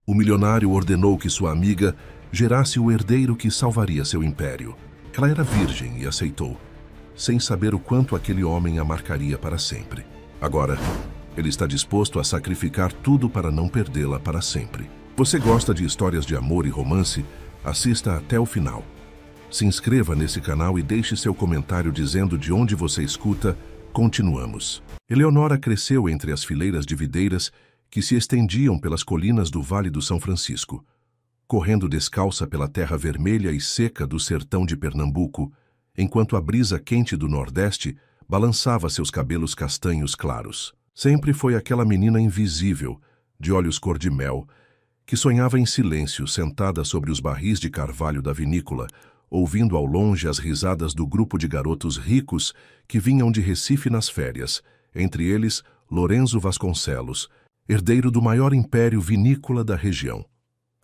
O milionário ordenou que sua amiga gerasse o herdeiro que salvaria seu império. Ela era virgem e aceitou, sem saber o quanto aquele homem a marcaria para sempre. Agora, ele está disposto a sacrificar tudo para não perdê-la para sempre. Você gosta de histórias de amor e romance? Assista até o final. Se inscreva nesse canal e deixe seu comentário dizendo de onde você escuta. Continuamos. Eleonora cresceu entre as fileiras de videiras que se estendiam pelas colinas do Vale do São Francisco, correndo descalça pela terra vermelha e seca do sertão de Pernambuco, enquanto a brisa quente do Nordeste balançava seus cabelos castanhos claros. Sempre foi aquela menina invisível, de olhos cor de mel, que sonhava em silêncio, sentada sobre os barris de carvalho da vinícola, ouvindo ao longe as risadas do grupo de garotos ricos que vinham de Recife nas férias, entre eles Lorenzo Vasconcelos, herdeiro do maior império vinícola da região.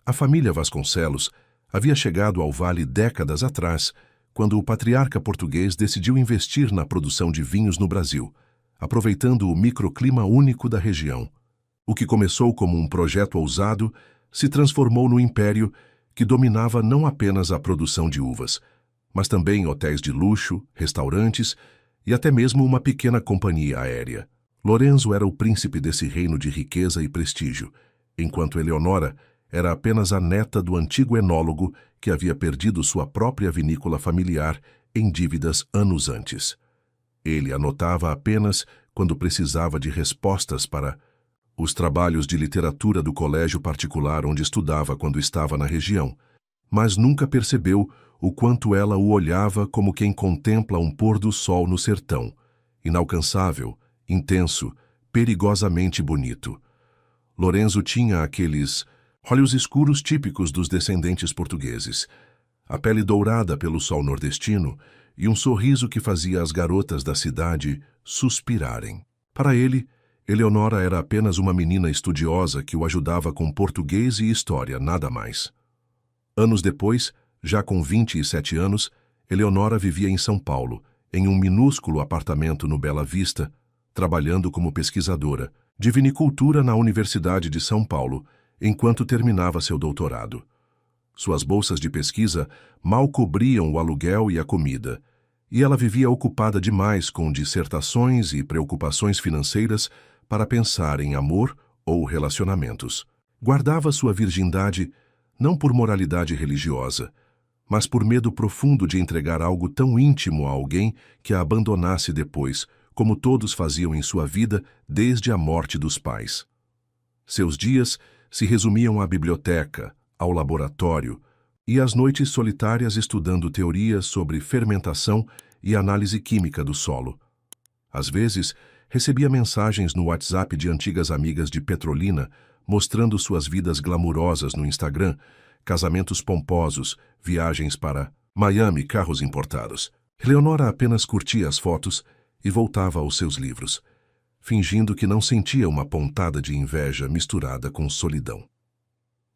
A família Vasconcelos havia chegado ao Vale décadas atrás, quando o patriarca português decidiu investir na produção de vinhos no Brasil, aproveitando o microclima único da região. O que começou como um projeto ousado se transformou no império que dominava não apenas a produção de uvas, mas também hotéis de luxo, restaurantes e até mesmo uma pequena companhia aérea. Lorenzo era o príncipe desse reino de riqueza e prestígio, enquanto Eleonora era apenas a neta do antigo enólogo que havia perdido sua própria vinícola familiar em dívidas anos antes. Ele anotava apenas quando precisava de respostas para os trabalhos de literatura do colégio particular onde estudava quando estava na região, mas nunca percebeu o quanto ela o olhava como quem contempla um pôr do sol no sertão, inalcançável, intenso, perigosamente bonito. Lorenzo tinha aqueles olhos escuros típicos dos descendentes portugueses, a pele dourada pelo sol nordestino e um sorriso que fazia as garotas da cidade suspirarem. Para ele, Eleonora era apenas uma menina estudiosa que o ajudava com português e história, nada mais. Anos depois, já com 27 anos, Eleonora vivia em São Paulo, em um minúsculo apartamento no Bela Vista, trabalhando como pesquisadora de vinicultura na Universidade de São Paulo, enquanto terminava seu doutorado. Suas bolsas de pesquisa mal cobriam o aluguel e a comida, e ela vivia ocupada demais com dissertações e preocupações financeiras para pensar em amor ou relacionamentos. Guardava sua virgindade não por moralidade religiosa, mas por medo profundo de entregar algo tão íntimo a alguém que a abandonasse depois, como todos faziam em sua vida desde a morte dos pais. Seus dias se resumiam à biblioteca, ao laboratório e às noites solitárias estudando teorias sobre fermentação e análise química do solo. Às vezes, recebia mensagens no WhatsApp de antigas amigas de Petrolina, mostrando suas vidas glamurosas no Instagram, casamentos pomposos, viagens para Miami, carros importados. Eleonora apenas curtia as fotos e voltava aos seus livros, fingindo que não sentia uma pontada de inveja misturada com solidão.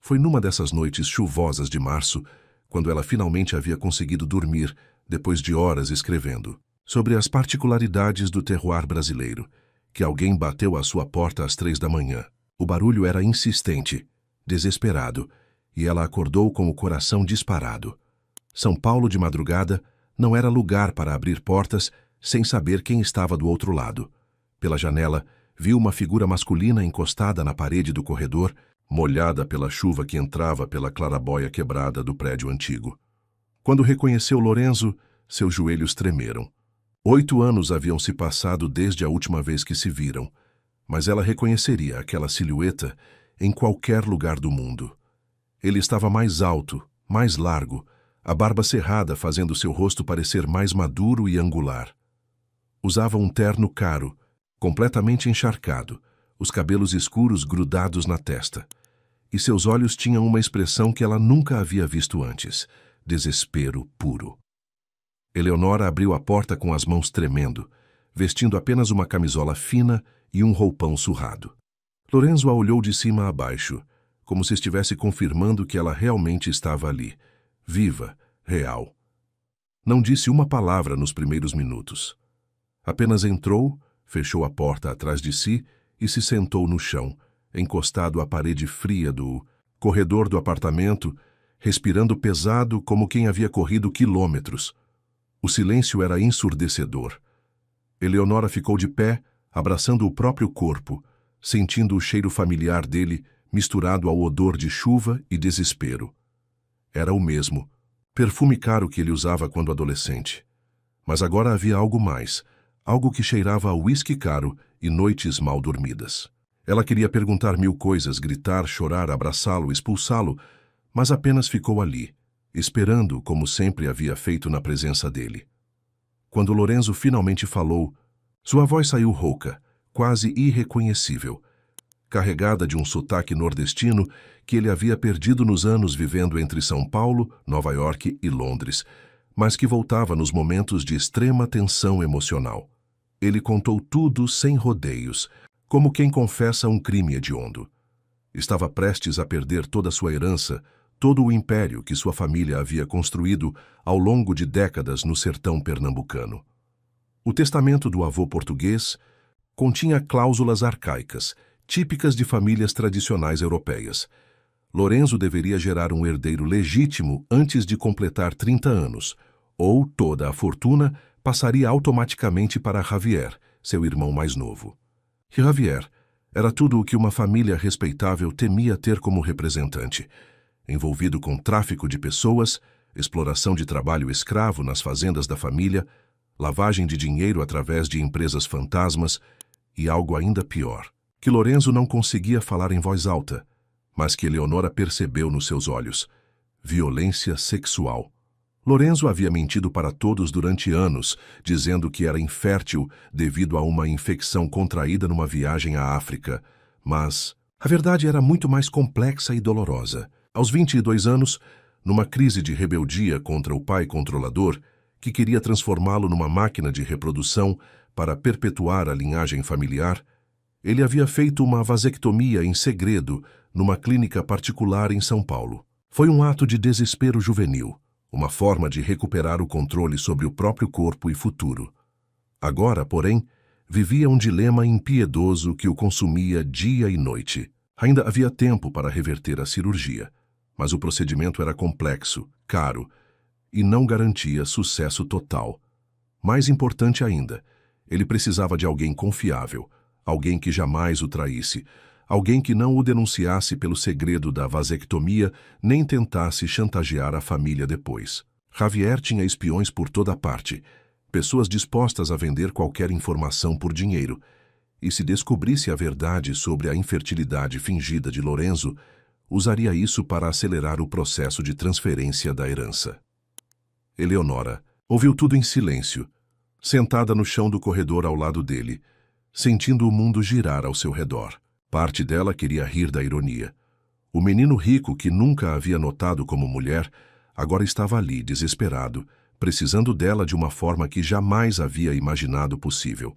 Foi numa dessas noites chuvosas de março, quando ela finalmente havia conseguido dormir, depois de horas escrevendo sobre as particularidades do terroir brasileiro, que alguém bateu à sua porta às 3 da manhã. O barulho era insistente, desesperado, e ela acordou com o coração disparado. São Paulo de madrugada não era lugar para abrir portas sem saber quem estava do outro lado. Pela janela, viu uma figura masculina encostada na parede do corredor, molhada pela chuva que entrava pela clarabóia quebrada do prédio antigo. Quando reconheceu Lorenzo, seus joelhos tremeram. 8 anos haviam se passado desde a última vez que se viram, mas ela reconheceria aquela silhueta em qualquer lugar do mundo. Ele estava mais alto, mais largo, a barba cerrada fazendo seu rosto parecer mais maduro e angular. Usava um terno caro, completamente encharcado, os cabelos escuros grudados na testa, e seus olhos tinham uma expressão que ela nunca havia visto antes, desespero puro. Eleonora abriu a porta com as mãos tremendo, vestindo apenas uma camisola fina e um roupão surrado. Lorenzo a olhou de cima a baixo, como se estivesse confirmando que ela realmente estava ali, viva, real. Não disse uma palavra nos primeiros minutos. Apenas entrou, fechou a porta atrás de si e se sentou no chão, encostado à parede fria do Corredor do apartamento, respirando pesado como quem havia corrido quilômetros. O silêncio era ensurdecedor. Eleonora ficou de pé, abraçando o próprio corpo, sentindo o cheiro familiar dele misturado ao odor de chuva e desespero. Era o mesmo, perfume caro que ele usava quando adolescente. Mas agora havia algo mais, algo que cheirava a uísque caro e noites mal dormidas. Ela queria perguntar mil coisas, gritar, chorar, abraçá-lo, expulsá-lo, mas apenas ficou ali, esperando como sempre havia feito na presença dele. Quando Lorenzo finalmente falou, sua voz saiu rouca, quase irreconhecível, carregada de um sotaque nordestino que ele havia perdido nos anos vivendo entre São Paulo, Nova York e Londres, mas que voltava nos momentos de extrema tensão emocional. Ele contou tudo sem rodeios, como quem confessa um crime hediondo. Estava prestes a perder toda a sua herança, todo o império que sua família havia construído ao longo de décadas no sertão pernambucano. O testamento do avô português continha cláusulas arcaicas, típicas de famílias tradicionais europeias. Lorenzo deveria gerar um herdeiro legítimo antes de completar 30 anos, ou toda a fortuna passaria automaticamente para Javier, seu irmão mais novo. E Javier era tudo o que uma família respeitável temia ter como representante, envolvido com tráfico de pessoas, exploração de trabalho escravo nas fazendas da família, lavagem de dinheiro através de empresas fantasmas e algo ainda pior, que Lorenzo não conseguia falar em voz alta, mas que Eleonora percebeu nos seus olhos: violência sexual. Lorenzo havia mentido para todos durante anos, dizendo que era infértil devido a uma infecção contraída numa viagem à África, mas a verdade era muito mais complexa e dolorosa. Aos 22 anos, numa crise de rebeldia contra o pai controlador, que queria transformá-lo numa máquina de reprodução para perpetuar a linhagem familiar, ele havia feito uma vasectomia em segredo numa clínica particular em São Paulo. Foi um ato de desespero juvenil, uma forma de recuperar o controle sobre o próprio corpo e futuro. Agora, porém, vivia um dilema impiedoso que o consumia dia e noite. Ainda havia tempo para reverter a cirurgia, mas o procedimento era complexo, caro e não garantia sucesso total. Mais importante ainda, ele precisava de alguém confiável, alguém que jamais o traísse, alguém que não o denunciasse pelo segredo da vasectomia nem tentasse chantagear a família depois. Javier tinha espiões por toda parte, pessoas dispostas a vender qualquer informação por dinheiro, e se descobrisse a verdade sobre a infertilidade fingida de Lorenzo, usaria isso para acelerar o processo de transferência da herança. Eleonora ouviu tudo em silêncio, sentada no chão do corredor ao lado dele, sentindo o mundo girar ao seu redor. Parte dela queria rir da ironia. O menino rico que nunca a havia notado como mulher, agora estava ali, desesperado, precisando dela de uma forma que jamais havia imaginado possível.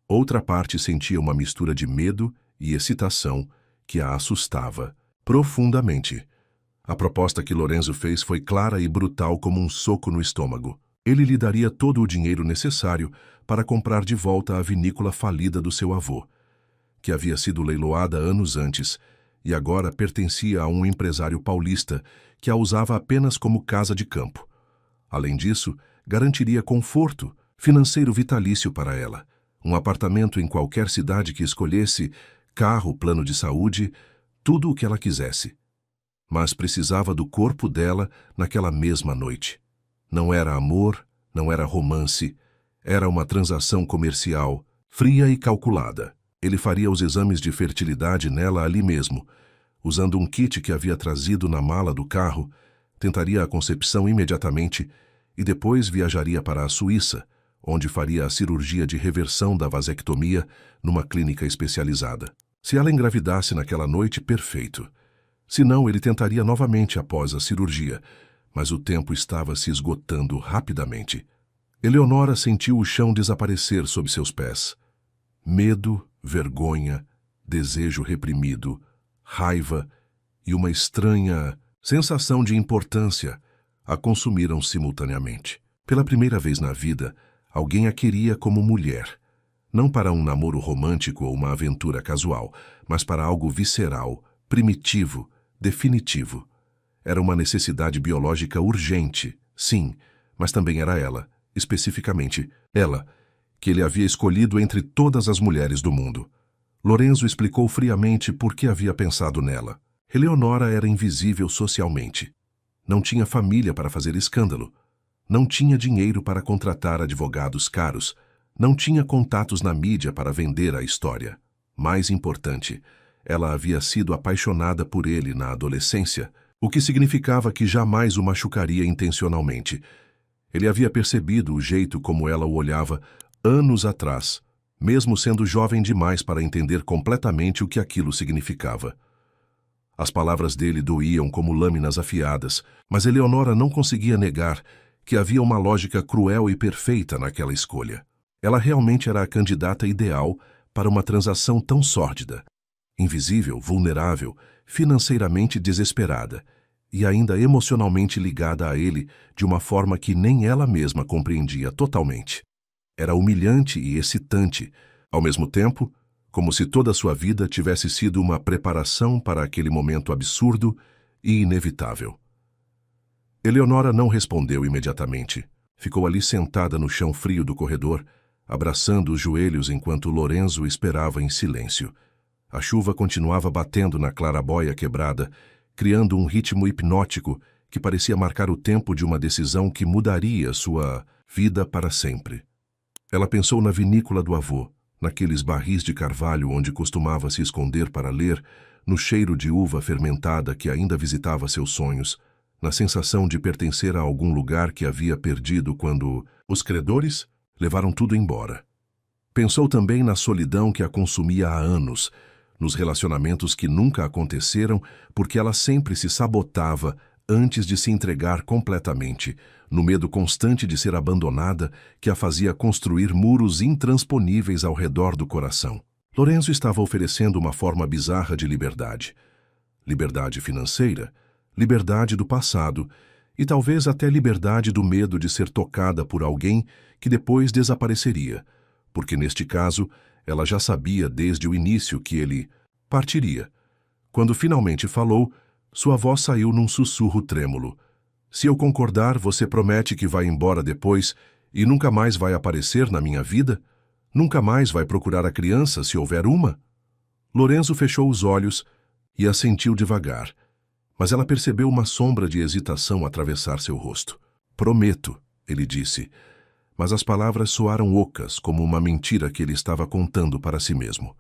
Outra parte sentia uma mistura de medo e excitação que a assustava profundamente. A proposta que Lorenzo fez foi clara e brutal como um soco no estômago. Ele lhe daria todo o dinheiro necessário para comprar de volta a vinícola falida do seu avô, que havia sido leiloada anos antes e agora pertencia a um empresário paulista que a usava apenas como casa de campo. Além disso, garantiria conforto financeiro vitalício para ela, um apartamento em qualquer cidade que escolhesse, carro, plano de saúde, tudo o que ela quisesse. Mas precisava do corpo dela naquela mesma noite. Não era amor, não era romance, era uma transação comercial, fria e calculada. Ele faria os exames de fertilidade nela ali mesmo, usando um kit que havia trazido na mala do carro, tentaria a concepção imediatamente e depois viajaria para a Suíça, onde faria a cirurgia de reversão da vasectomia numa clínica especializada. Se ela engravidasse naquela noite, perfeito. Se não, ele tentaria novamente após a cirurgia, mas o tempo estava se esgotando rapidamente. Eleonora sentiu o chão desaparecer sob seus pés. Medo, vergonha, desejo reprimido, raiva e uma estranha sensação de importância a consumiram simultaneamente. Pela primeira vez na vida, alguém a queria como mulher. Não para um namoro romântico ou uma aventura casual, mas para algo visceral, primitivo, definitivo. Era uma necessidade biológica urgente, sim, mas também era ela, especificamente ela, que ele havia escolhido entre todas as mulheres do mundo. Lorenzo explicou friamente por que havia pensado nela. Eleonora era invisível socialmente. Não tinha família para fazer escândalo. Não tinha dinheiro para contratar advogados caros. Não tinha contatos na mídia para vender a história. Mais importante, ela havia sido apaixonada por ele na adolescência, o que significava que jamais o machucaria intencionalmente. Ele havia percebido o jeito como ela o olhava anos atrás, mesmo sendo jovem demais para entender completamente o que aquilo significava. As palavras dele doíam como lâminas afiadas, mas Eleonora não conseguia negar que havia uma lógica cruel e perfeita naquela escolha. Ela realmente era a candidata ideal para uma transação tão sórdida. Invisível, vulnerável, financeiramente desesperada e ainda emocionalmente ligada a ele de uma forma que nem ela mesma compreendia totalmente. Era humilhante e excitante, ao mesmo tempo, como se toda a sua vida tivesse sido uma preparação para aquele momento absurdo e inevitável. Eleonora não respondeu imediatamente. Ficou ali sentada no chão frio do corredor, abraçando os joelhos enquanto Lorenzo esperava em silêncio. A chuva continuava batendo na clarabóia quebrada, criando um ritmo hipnótico que parecia marcar o tempo de uma decisão que mudaria sua vida para sempre. Ela pensou na vinícola do avô, naqueles barris de carvalho onde costumava se esconder para ler, no cheiro de uva fermentada que ainda visitava seus sonhos, na sensação de pertencer a algum lugar que havia perdido quando os credores levaram tudo embora. Pensou também na solidão que a consumia há anos, nos relacionamentos que nunca aconteceram porque ela sempre se sabotava antes de se entregar completamente, no medo constante de ser abandonada que a fazia construir muros intransponíveis ao redor do coração. Lorenzo estava oferecendo uma forma bizarra de liberdade. Liberdade financeira, liberdade do passado e talvez até liberdade do medo de ser tocada por alguém que depois desapareceria, porque neste caso ela já sabia desde o início que ele partiria. Quando finalmente falou, sua voz saiu num sussurro trêmulo. Se eu concordar, você promete que vai embora depois e nunca mais vai aparecer na minha vida? Nunca mais vai procurar a criança se houver uma? Lorenzo fechou os olhos e assentiu devagar, mas ela percebeu uma sombra de hesitação atravessar seu rosto. Prometo, ele disse, mas as palavras soaram ocas como uma mentira que ele estava contando para si mesmo.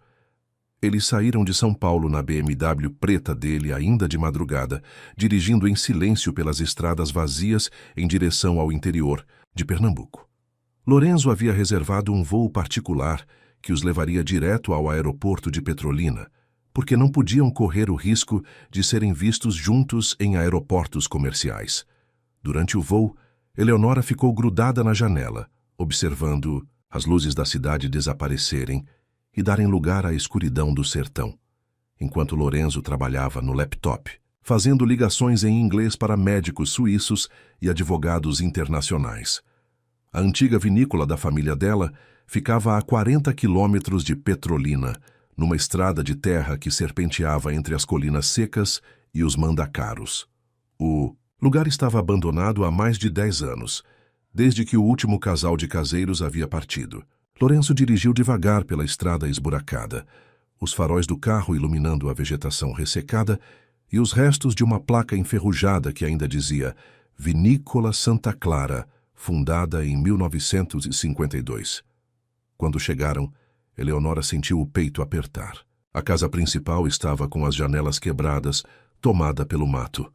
Eles saíram de São Paulo na BMW preta dele ainda de madrugada, dirigindo em silêncio pelas estradas vazias em direção ao interior de Pernambuco. Lorenzo havia reservado um voo particular que os levaria direto ao aeroporto de Petrolina, porque não podiam correr o risco de serem vistos juntos em aeroportos comerciais. Durante o voo, Eleonora ficou grudada na janela, observando as luzes da cidade desaparecerem e darem lugar à escuridão do sertão, enquanto Lorenzo trabalhava no laptop, fazendo ligações em inglês para médicos suíços e advogados internacionais. A antiga vinícola da família dela ficava a 40 quilômetros de Petrolina, numa estrada de terra que serpenteava entre as colinas secas e os mandacaros. O lugar estava abandonado há mais de 10 anos, desde que o último casal de caseiros havia partido. Lorenzo dirigiu devagar pela estrada esburacada, os faróis do carro iluminando a vegetação ressecada e os restos de uma placa enferrujada que ainda dizia Vinícola Santa Clara, fundada em 1952. Quando chegaram, Eleonora sentiu o peito apertar. A casa principal estava com as janelas quebradas, tomada pelo mato.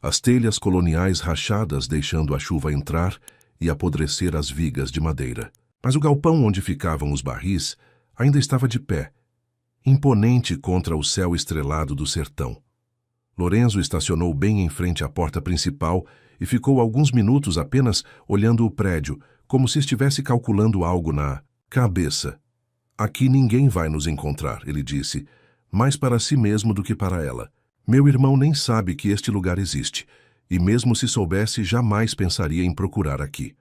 As telhas coloniais rachadas deixando a chuva entrar e apodrecer as vigas de madeira. Mas o galpão onde ficavam os barris ainda estava de pé, imponente contra o céu estrelado do sertão. Lorenzo estacionou bem em frente à porta principal e ficou alguns minutos apenas olhando o prédio, como se estivesse calculando algo na cabeça. Aqui ninguém vai nos encontrar, ele disse, mais para si mesmo do que para ela. Meu irmão nem sabe que este lugar existe, e mesmo se soubesse, jamais pensaria em procurar aqui.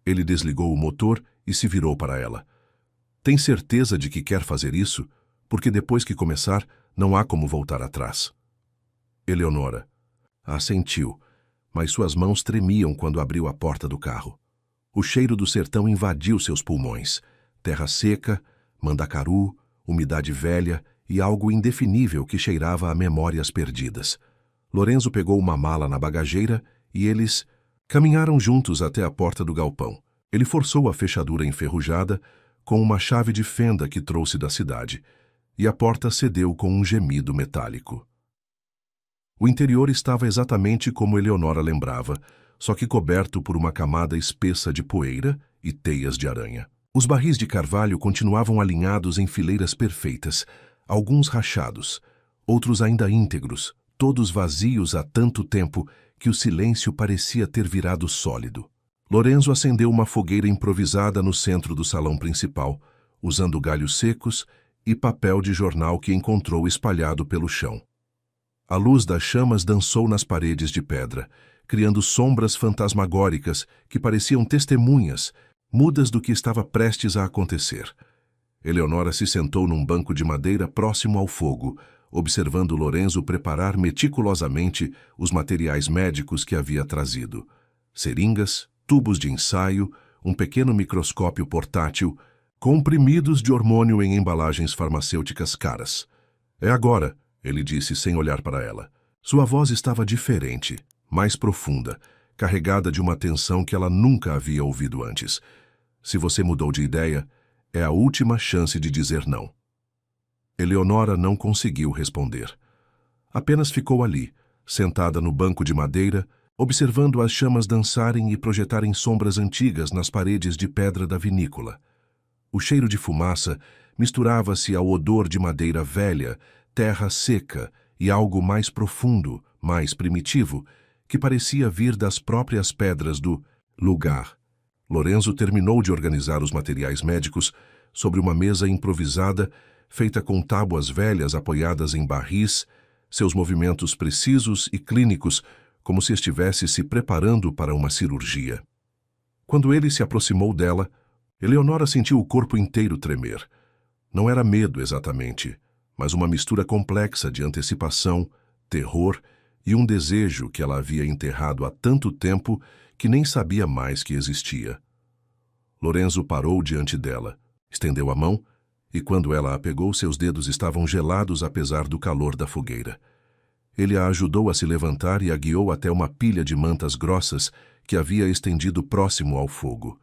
Ele desligou o motor e se virou para ela. Tem certeza de que quer fazer isso? Porque depois que começar, não há como voltar atrás. Eleonora. Assentiu, mas suas mãos tremiam quando abriu a porta do carro. O cheiro do sertão invadiu seus pulmões. Terra seca, mandacaru, umidade velha e algo indefinível que cheirava a memórias perdidas. Lorenzo pegou uma mala na bagageira e eles caminharam juntos até a porta do galpão. Ele forçou a fechadura enferrujada com uma chave de fenda que trouxe da cidade, e a porta cedeu com um gemido metálico. O interior estava exatamente como Eleonora lembrava, só que coberto por uma camada espessa de poeira e teias de aranha. Os barris de carvalho continuavam alinhados em fileiras perfeitas, alguns rachados, outros ainda íntegros, todos vazios há tanto tempo que o silêncio parecia ter virado sólido. Lorenzo acendeu uma fogueira improvisada no centro do salão principal, usando galhos secos e papel de jornal que encontrou espalhado pelo chão. A luz das chamas dançou nas paredes de pedra, criando sombras fantasmagóricas que pareciam testemunhas, mudas do que estava prestes a acontecer. Eleonora se sentou num banco de madeira próximo ao fogo, observando Lorenzo preparar meticulosamente os materiais médicos que havia trazido. Seringas, tubos de ensaio, um pequeno microscópio portátil, comprimidos de hormônio em embalagens farmacêuticas caras. É agora, ele disse sem olhar para ela. Sua voz estava diferente, mais profunda, carregada de uma tensão que ela nunca havia ouvido antes. Se você mudou de ideia, é a última chance de dizer não. Eleonora não conseguiu responder. Apenas ficou ali, sentada no banco de madeira, observando as chamas dançarem e projetarem sombras antigas nas paredes de pedra da vinícola. O cheiro de fumaça misturava-se ao odor de madeira velha, terra seca e algo mais profundo, mais primitivo, que parecia vir das próprias pedras do lugar. Lorenzo terminou de organizar os materiais médicos sobre uma mesa improvisada, feita com tábuas velhas apoiadas em barris, seus movimentos precisos e clínicos, como se estivesse se preparando para uma cirurgia. Quando ele se aproximou dela, Eleonora sentiu o corpo inteiro tremer. Não era medo exatamente, mas uma mistura complexa de antecipação, terror e um desejo que ela havia enterrado há tanto tempo que nem sabia mais que existia. Lorenzo parou diante dela, estendeu a mão, e quando ela a pegou, seus dedos estavam gelados apesar do calor da fogueira. Ele a ajudou a se levantar e a guiou até uma pilha de mantas grossas que havia estendido próximo ao fogo.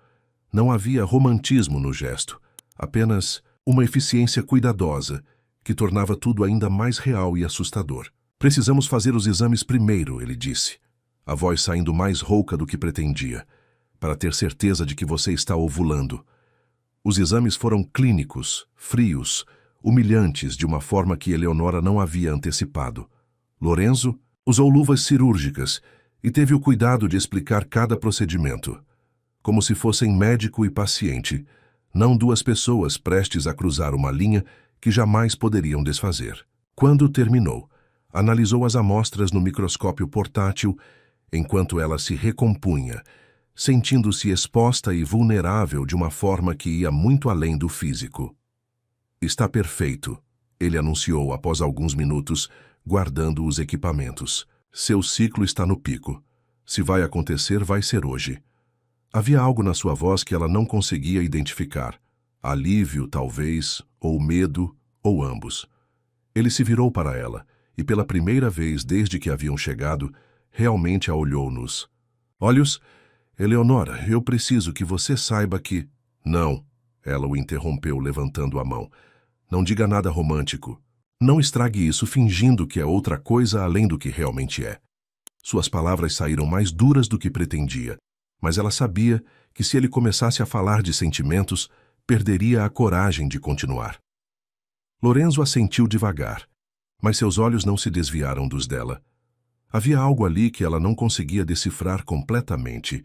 Não havia romantismo no gesto, apenas uma eficiência cuidadosa que tornava tudo ainda mais real e assustador. Precisamos fazer os exames primeiro, ele disse, a voz saindo mais rouca do que pretendia, para ter certeza de que você está ovulando. Os exames foram clínicos, frios, humilhantes de uma forma que Eleonora não havia antecipado. Lorenzo usou luvas cirúrgicas e teve o cuidado de explicar cada procedimento, como se fossem médico e paciente, não duas pessoas prestes a cruzar uma linha que jamais poderiam desfazer. Quando terminou, analisou as amostras no microscópio portátil enquanto ela se recompunha, sentindo-se exposta e vulnerável de uma forma que ia muito além do físico. Está perfeito, ele anunciou após alguns minutos, guardando os equipamentos. Seu ciclo está no pico. Se vai acontecer, vai ser hoje. Havia algo na sua voz que ela não conseguia identificar. Alívio, talvez, ou medo, ou ambos. Ele se virou para ela, e pela primeira vez desde que haviam chegado, realmente a olhou nos olhos. Eleonora, eu preciso que você saiba que... Não, ela o interrompeu levantando a mão. Não diga nada romântico. Não estrague isso fingindo que é outra coisa além do que realmente é. Suas palavras saíram mais duras do que pretendia, mas ela sabia que se ele começasse a falar de sentimentos, perderia a coragem de continuar. Lorenzo assentiu devagar, mas seus olhos não se desviaram dos dela. Havia algo ali que ela não conseguia decifrar completamente.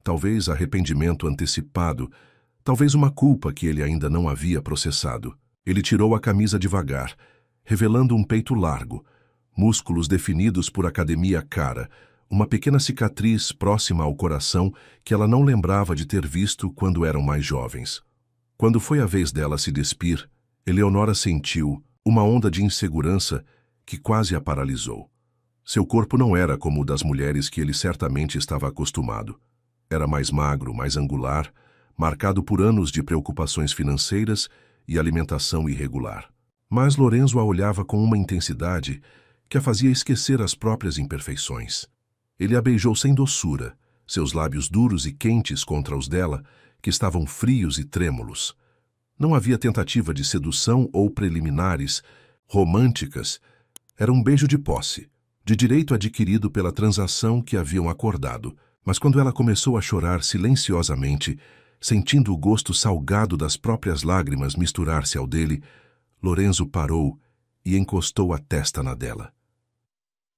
Talvez arrependimento antecipado, talvez uma culpa que ele ainda não havia processado. Ele tirou a camisa devagar, revelando um peito largo, músculos definidos por academia cara, uma pequena cicatriz próxima ao coração que ela não lembrava de ter visto quando eram mais jovens. Quando foi a vez dela se despir, Eleonora sentiu uma onda de insegurança que quase a paralisou. Seu corpo não era como o das mulheres que ele certamente estava acostumado. Era mais magro, mais angular, marcado por anos de preocupações financeiras e alimentação irregular. Mas Lorenzo a olhava com uma intensidade que a fazia esquecer as próprias imperfeições. Ele a beijou sem doçura, seus lábios duros e quentes contra os dela, que estavam frios e trêmulos. Não havia tentativa de sedução ou preliminares românticas. Era um beijo de posse, de direito adquirido pela transação que haviam acordado. Mas quando ela começou a chorar silenciosamente, sentindo o gosto salgado das próprias lágrimas misturar-se ao dele, Lorenzo parou e encostou a testa na dela.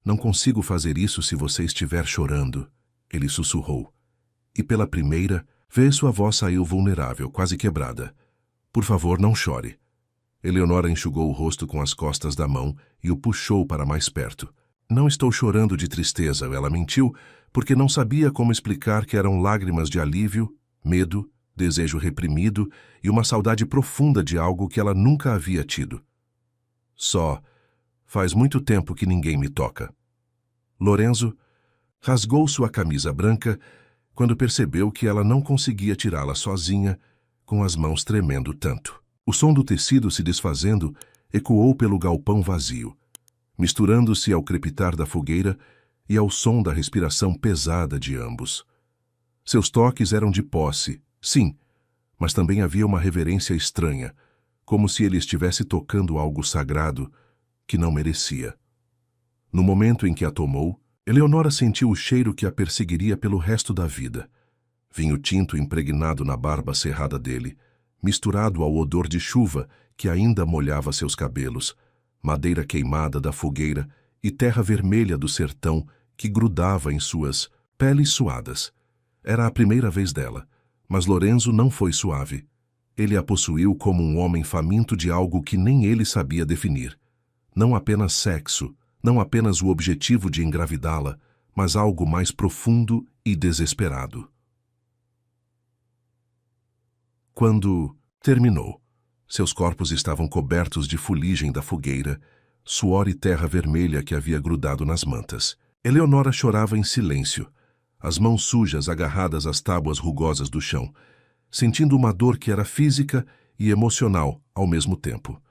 "Não consigo fazer isso se você estiver chorando", ele sussurrou. E pela primeira vez sua voz saiu vulnerável, quase quebrada. "Por favor, não chore." Eleonora enxugou o rosto com as costas da mão e o puxou para mais perto. "Não estou chorando de tristeza", ela mentiu, porque não sabia como explicar que eram lágrimas de alívio, medo, desejo reprimido e uma saudade profunda de algo que ela nunca havia tido. "Só, faz muito tempo que ninguém me toca." Lorenzo rasgou sua camisa branca quando percebeu que ela não conseguia tirá-la sozinha, com as mãos tremendo tanto. O som do tecido se desfazendo ecoou pelo galpão vazio, misturando-se ao crepitar da fogueira e ao som da respiração pesada de ambos. Seus toques eram de posse, sim, mas também havia uma reverência estranha, como se ele estivesse tocando algo sagrado que não merecia. No momento em que a tomou, Eleonora sentiu o cheiro que a perseguiria pelo resto da vida. Vinho tinto impregnado na barba cerrada dele, misturado ao odor de chuva que ainda molhava seus cabelos, madeira queimada da fogueira e terra vermelha do sertão que grudava em suas peles suadas. Era a primeira vez dela, mas Lorenzo não foi suave. Ele a possuiu como um homem faminto de algo que nem ele sabia definir. Não apenas sexo, não apenas o objetivo de engravidá-la, mas algo mais profundo e desesperado. Quando terminou, seus corpos estavam cobertos de fuligem da fogueira, suor e terra vermelha que havia grudado nas mantas. Eleonora chorava em silêncio, as mãos sujas agarradas às tábuas rugosas do chão, sentindo uma dor que era física e emocional ao mesmo tempo.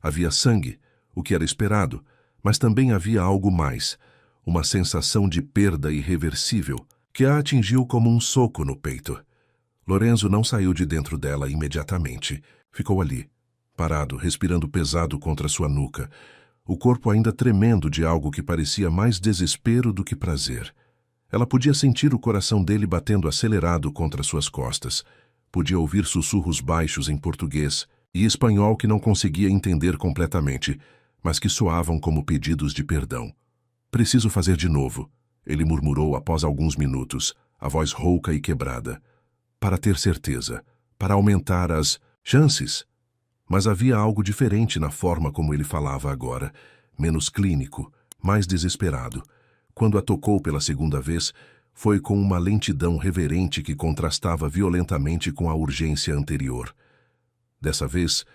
Havia sangue, o que era esperado, mas também havia algo mais, uma sensação de perda irreversível, que a atingiu como um soco no peito. Lorenzo não saiu de dentro dela imediatamente. Ficou ali, parado, respirando pesado contra sua nuca, o corpo ainda tremendo de algo que parecia mais desespero do que prazer. Ela podia sentir o coração dele batendo acelerado contra suas costas. Podia ouvir sussurros baixos em português e espanhol que não conseguia entender completamente, mas que soavam como pedidos de perdão. "Preciso fazer de novo", ele murmurou após alguns minutos, a voz rouca e quebrada. "Para ter certeza, para aumentar as chances." Mas havia algo diferente na forma como ele falava agora, menos clínico, mais desesperado. Quando a tocou pela segunda vez, foi com uma lentidão reverente que contrastava violentamente com a urgência anterior. Dessa vez,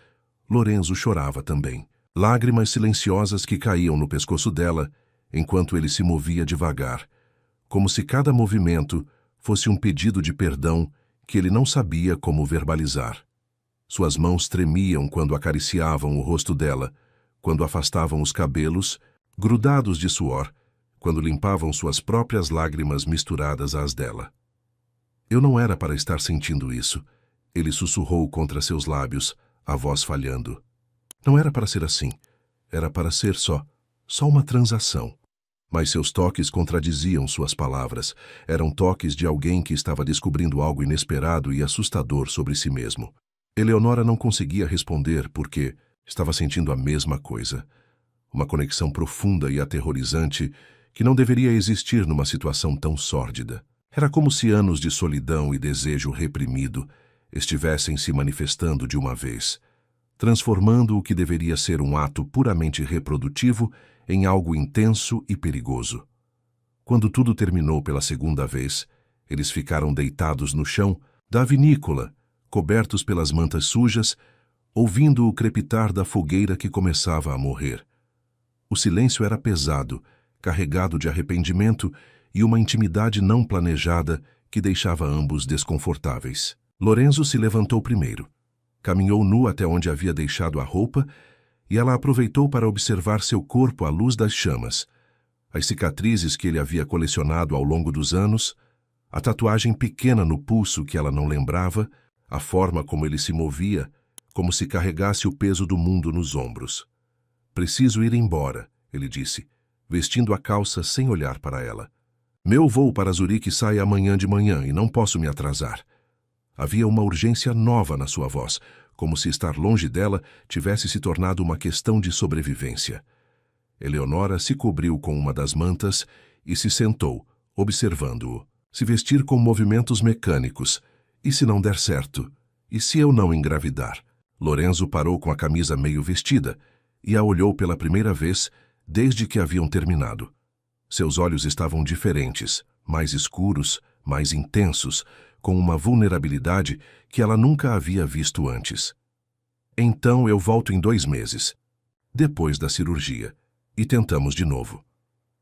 Lorenzo chorava também. Lágrimas silenciosas que caíam no pescoço dela, enquanto ele se movia devagar, como se cada movimento fosse um pedido de perdão que ele não sabia como verbalizar. Suas mãos tremiam quando acariciavam o rosto dela, quando afastavam os cabelos, grudados de suor, quando limpavam suas próprias lágrimas misturadas às dela. "Eu não era para estar sentindo isso", ele sussurrou contra seus lábios, a voz falhando. "Não era para ser assim. Era para ser só uma transação." Mas seus toques contradiziam suas palavras. Eram toques de alguém que estava descobrindo algo inesperado e assustador sobre si mesmo. Eleonora não conseguia responder porque estava sentindo a mesma coisa. Uma conexão profunda e aterrorizante que não deveria existir numa situação tão sórdida. Era como se anos de solidão e desejo reprimido estivessem se manifestando de uma vez, transformando o que deveria ser um ato puramente reprodutivo em algo intenso e perigoso. Quando tudo terminou pela segunda vez, eles ficaram deitados no chão da vinícola, cobertos pelas mantas sujas, ouvindo o crepitar da fogueira que começava a morrer. O silêncio era pesado, carregado de arrependimento e uma intimidade não planejada que deixava ambos desconfortáveis. Lorenzo se levantou primeiro. Caminhou nu até onde havia deixado a roupa e ela aproveitou para observar seu corpo à luz das chamas, as cicatrizes que ele havia colecionado ao longo dos anos, a tatuagem pequena no pulso que ela não lembrava, a forma como ele se movia, como se carregasse o peso do mundo nos ombros. Preciso ir embora, ele disse, vestindo a calça sem olhar para ela. Meu voo para Zurique sai amanhã de manhã e não posso me atrasar. Havia uma urgência nova na sua voz, como se estar longe dela tivesse se tornado uma questão de sobrevivência. Eleonora se cobriu com uma das mantas e se sentou, observando-o. Se vestir com movimentos mecânicos. E se não der certo? E se eu não engravidar? Lorenzo parou com a camisa meio vestida e a olhou pela primeira vez desde que haviam terminado. Seus olhos estavam diferentes, mais escuros, mais intensos, com uma vulnerabilidade que ela nunca havia visto antes. Então eu volto em 2 meses, depois da cirurgia, e tentamos de novo.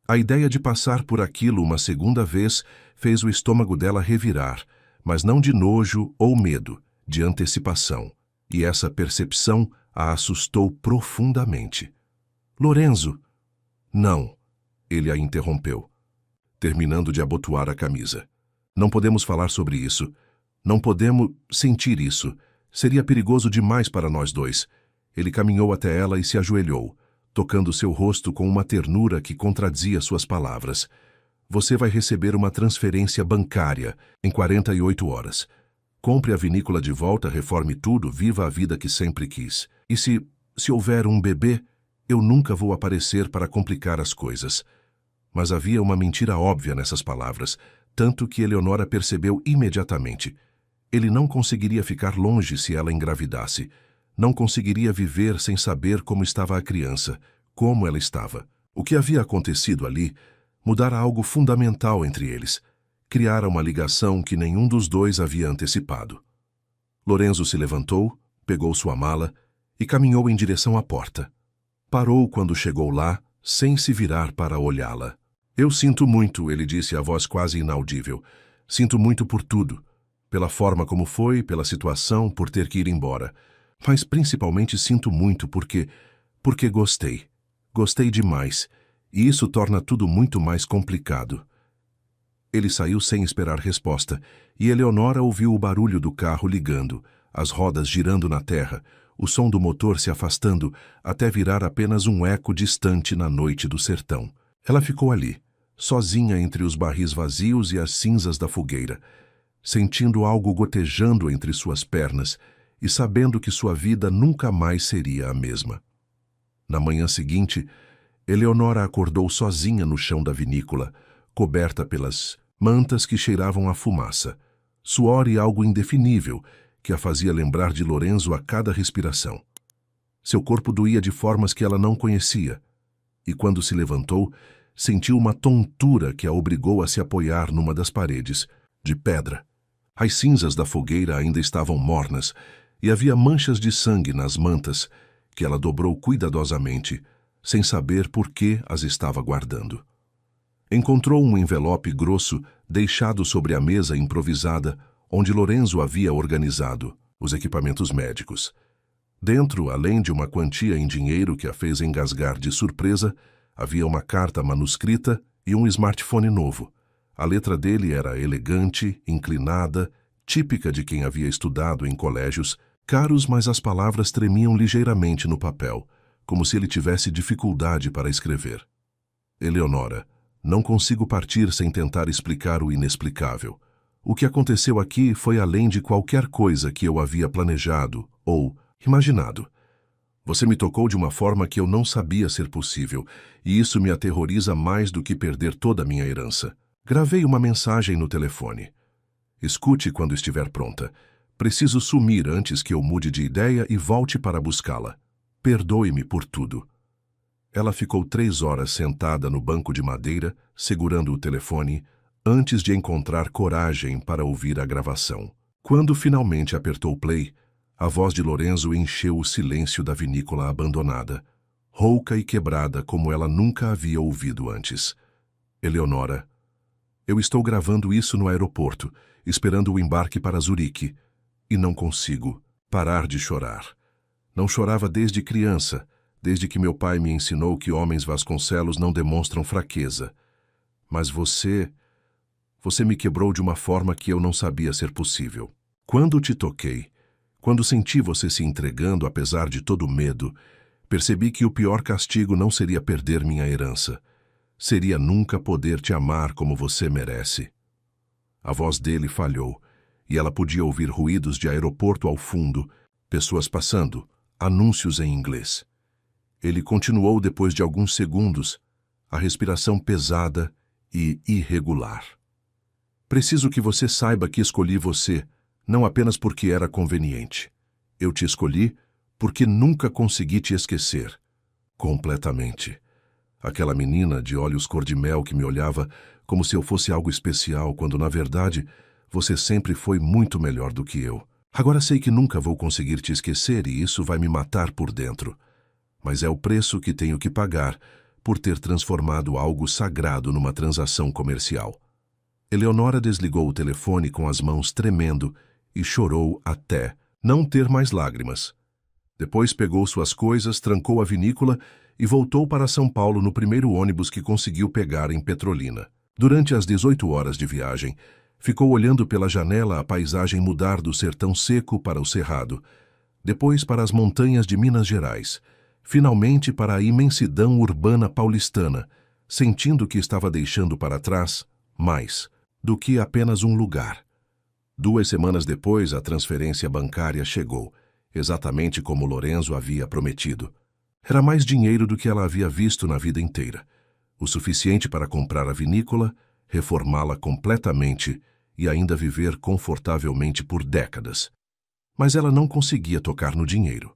A ideia de passar por aquilo uma segunda vez fez o estômago dela revirar, mas não de nojo ou medo, de antecipação, e essa percepção a assustou profundamente. Lorenzo! Não, ele a interrompeu, terminando de abotoar a camisa. Não podemos falar sobre isso. Não podemos sentir isso. Seria perigoso demais para nós dois. Ele caminhou até ela e se ajoelhou, tocando seu rosto com uma ternura que contradizia suas palavras. Você vai receber uma transferência bancária em 48 horas. Compre a vinícola de volta, reforme tudo, viva a vida que sempre quis. E se houver um bebê, eu nunca vou aparecer para complicar as coisas. Mas havia uma mentira óbvia nessas palavras, tanto que Eleonora percebeu imediatamente. Ele não conseguiria ficar longe se ela engravidasse. Não conseguiria viver sem saber como estava a criança, como ela estava. O que havia acontecido ali mudara algo fundamental entre eles. Criara uma ligação que nenhum dos dois havia antecipado. Lorenzo se levantou, pegou sua mala e caminhou em direção à porta. Parou quando chegou lá, sem se virar para olhá-la. Eu sinto muito, ele disse a voz quase inaudível. Sinto muito por tudo. Pela forma como foi, pela situação, por ter que ir embora. Mas principalmente sinto muito porque gostei. Gostei demais. E isso torna tudo muito mais complicado. Ele saiu sem esperar resposta, e Eleonora ouviu o barulho do carro ligando, as rodas girando na terra, o som do motor se afastando até virar apenas um eco distante na noite do sertão. Ela ficou ali, sozinha entre os barris vazios e as cinzas da fogueira, sentindo algo gotejando entre suas pernas e sabendo que sua vida nunca mais seria a mesma. Na manhã seguinte, Eleonora acordou sozinha no chão da vinícola, coberta pelas mantas que cheiravam a fumaça, suor e algo indefinível que a fazia lembrar de Lorenzo a cada respiração. Seu corpo doía de formas que ela não conhecia, e quando se levantou, sentiu uma tontura que a obrigou a se apoiar numa das paredes, de pedra. As cinzas da fogueira ainda estavam mornas, e havia manchas de sangue nas mantas, que ela dobrou cuidadosamente, sem saber por que as estava guardando. Encontrou um envelope grosso deixado sobre a mesa improvisada, onde Lorenzo havia organizado os equipamentos médicos. Dentro, além de uma quantia em dinheiro que a fez engasgar de surpresa, havia uma carta manuscrita e um smartphone novo. A letra dele era elegante, inclinada, típica de quem havia estudado em colégios, caros, mas as palavras tremiam ligeiramente no papel, como se ele tivesse dificuldade para escrever. Eleonora, não consigo partir sem tentar explicar o inexplicável. O que aconteceu aqui foi além de qualquer coisa que eu havia planejado ou imaginado. Você me tocou de uma forma que eu não sabia ser possível, e isso me aterroriza mais do que perder toda a minha herança. Gravei uma mensagem no telefone. Escute quando estiver pronta. Preciso sumir antes que eu mude de ideia e volte para buscá-la. Perdoe-me por tudo. Ela ficou 3 horas sentada no banco de madeira, segurando o telefone, antes de encontrar coragem para ouvir a gravação. Quando finalmente apertou play, a voz de Lorenzo encheu o silêncio da vinícola abandonada. rouca e quebrada como ela nunca havia ouvido antes. Eleonora, eu estou gravando isso no aeroporto, esperando o embarque para Zurique, e não consigo parar de chorar. Não chorava desde criança, desde que meu pai me ensinou que homens Vasconcelos não demonstram fraqueza. Mas você me quebrou de uma forma que eu não sabia ser possível. Quando te toquei, quando senti você se entregando apesar de todo o medo, percebi que o pior castigo não seria perder minha herança. Seria nunca poder te amar como você merece. A voz dele falhou, e ela podia ouvir ruídos de aeroporto ao fundo, pessoas passando, anúncios em inglês. Ele continuou depois de alguns segundos, a respiração pesada e irregular. Preciso que você saiba que escolhi você, não apenas porque era conveniente. Eu te escolhi porque nunca consegui te esquecer. Completamente. Aquela menina de olhos cor-de-mel que me olhava como se eu fosse algo especial, quando, na verdade, você sempre foi muito melhor do que eu. Agora sei que nunca vou conseguir te esquecer e isso vai me matar por dentro. Mas é o preço que tenho que pagar por ter transformado algo sagrado numa transação comercial. Eleonora desligou o telefone com as mãos tremendo e chorou até não ter mais lágrimas. Depois pegou suas coisas, trancou a vinícola e voltou para São Paulo no primeiro ônibus que conseguiu pegar em Petrolina. Durante as 18 horas de viagem, ficou olhando pela janela a paisagem mudar do sertão seco para o cerrado, depois para as montanhas de Minas Gerais, finalmente para a imensidão urbana paulistana, sentindo que estava deixando para trás mais do que apenas um lugar. 2 semanas depois, a transferência bancária chegou, exatamente como Lorenzo havia prometido. Era mais dinheiro do que ela havia visto na vida inteira, o suficiente para comprar a vinícola, reformá-la completamente e ainda viver confortavelmente por décadas. Mas ela não conseguia tocar no dinheiro.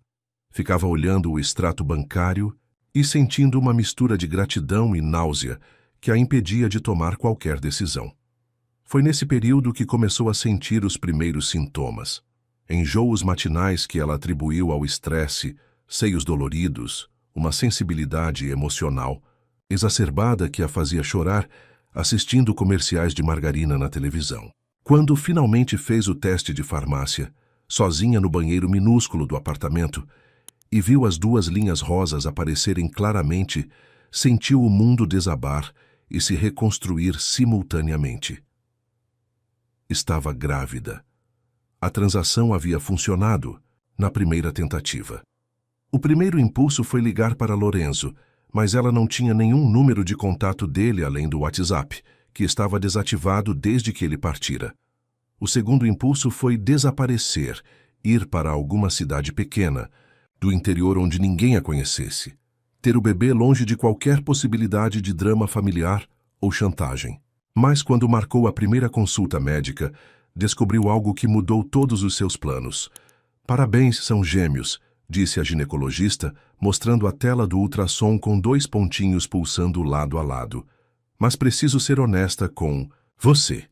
Ficava olhando o extrato bancário e sentindo uma mistura de gratidão e náusea que a impedia de tomar qualquer decisão. Foi nesse período que começou a sentir os primeiros sintomas. Enjoos matinais que ela atribuiu ao estresse, seios doloridos, uma sensibilidade emocional exacerbada que a fazia chorar assistindo comerciais de margarina na televisão. Quando finalmente fez o teste de farmácia, sozinha no banheiro minúsculo do apartamento, e viu as 2 linhas rosas aparecerem claramente, sentiu o mundo desabar e se reconstruir simultaneamente. Estava grávida. A transação havia funcionado na primeira tentativa. O primeiro impulso foi ligar para Lorenzo, mas ela não tinha nenhum número de contato dele além do WhatsApp, que estava desativado desde que ele partira. O segundo impulso foi desaparecer, ir para alguma cidade pequena, do interior onde ninguém a conhecesse, ter o bebê longe de qualquer possibilidade de drama familiar ou chantagem. Mas quando marcou a primeira consulta médica, descobriu algo que mudou todos os seus planos. Parabéns, são gêmeos, disse a ginecologista, mostrando a tela do ultrassom com 2 pontinhos pulsando lado a lado. Mas preciso ser honesta com você.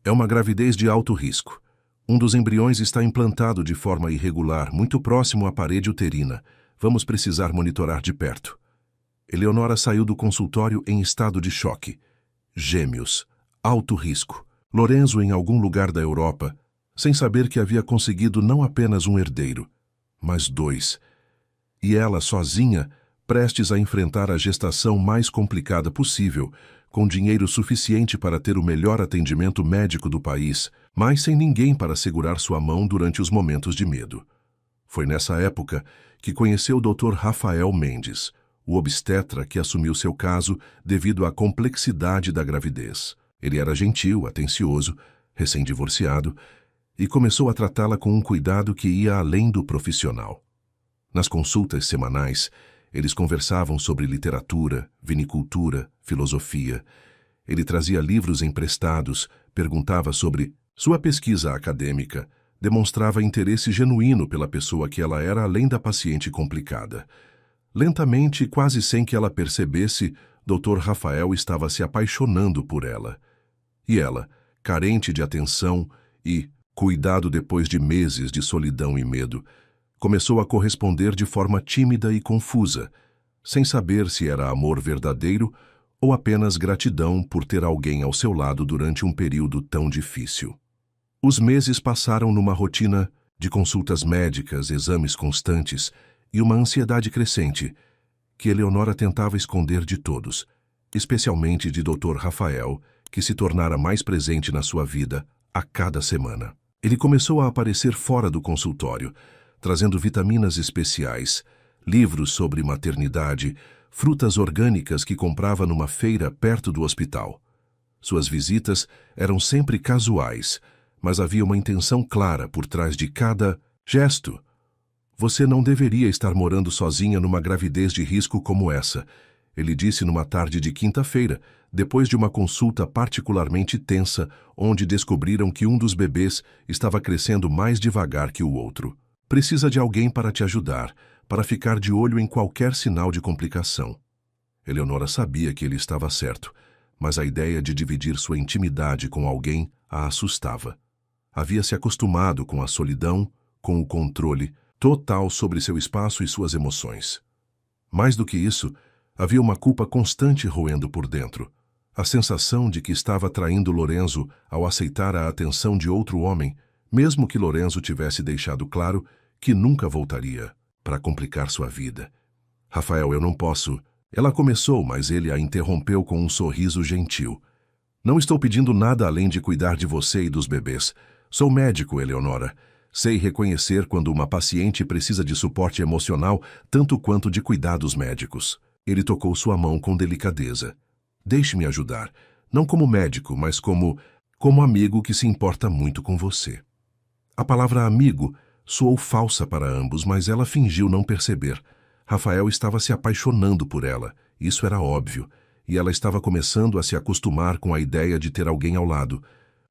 É uma gravidez de alto risco. Um dos embriões está implantado de forma irregular, muito próximo à parede uterina. Vamos precisar monitorar de perto. Eleonora saiu do consultório em estado de choque. Gêmeos. Alto risco. Lorenzo em algum lugar da Europa, sem saber que havia conseguido não apenas um herdeiro, mas 2. E ela sozinha, prestes a enfrentar a gestação mais complicada possível, com dinheiro suficiente para ter o melhor atendimento médico do país, mas sem ninguém para segurar sua mão durante os momentos de medo. Foi nessa época que conheceu o Dr. Rafael Mendes, o obstetra que assumiu seu caso devido à complexidade da gravidez. Ele era gentil, atencioso, recém-divorciado, e começou a tratá-la com um cuidado que ia além do profissional. Nas consultas semanais, eles conversavam sobre literatura, vinicultura, filosofia. Ele trazia livros emprestados, perguntava sobre sua pesquisa acadêmica, demonstrava interesse genuíno pela pessoa que ela era além da paciente complicada. Lentamente, quase sem que ela percebesse, Dr. Rafael estava se apaixonando por ela. E ela, carente de atenção e cuidado depois de meses de solidão e medo, começou a corresponder de forma tímida e confusa, sem saber se era amor verdadeiro ou apenas gratidão por ter alguém ao seu lado durante um período tão difícil. Os meses passaram numa rotina de consultas médicas, exames constantes e uma ansiedade crescente que Eleonora tentava esconder de todos, especialmente de Dr. Rafael, que se tornara mais presente na sua vida a cada semana. Ele começou a aparecer fora do consultório, trazendo vitaminas especiais, livros sobre maternidade, frutas orgânicas que comprava numa feira perto do hospital. Suas visitas eram sempre casuais, mas havia uma intenção clara por trás de cada gesto. Você não deveria estar morando sozinha numa gravidez de risco como essa, ele disse numa tarde de quinta-feira, depois de uma consulta particularmente tensa, onde descobriram que um dos bebês estava crescendo mais devagar que o outro. Precisa de alguém para te ajudar, para ficar de olho em qualquer sinal de complicação. Eleonora sabia que ele estava certo, mas a ideia de dividir sua intimidade com alguém a assustava. Havia se acostumado com a solidão, com o controle total sobre seu espaço e suas emoções. Mais do que isso, havia uma culpa constante roendo por dentro. A sensação de que estava traindo Lorenzo ao aceitar a atenção de outro homem, mesmo que Lorenzo tivesse deixado claro que nunca voltaria para complicar sua vida. Rafael, eu não posso. Ela começou, mas ele a interrompeu com um sorriso gentil. Não estou pedindo nada além de cuidar de você e dos bebês. Sou médico, Eleonora. Sei reconhecer quando uma paciente precisa de suporte emocional tanto quanto de cuidados médicos. Ele tocou sua mão com delicadeza. Deixe-me ajudar, não como médico, mas como amigo que se importa muito com você. A palavra amigo soou falsa para ambos, mas ela fingiu não perceber. Rafael estava se apaixonando por ela, isso era óbvio, e ela estava começando a se acostumar com a ideia de ter alguém ao lado.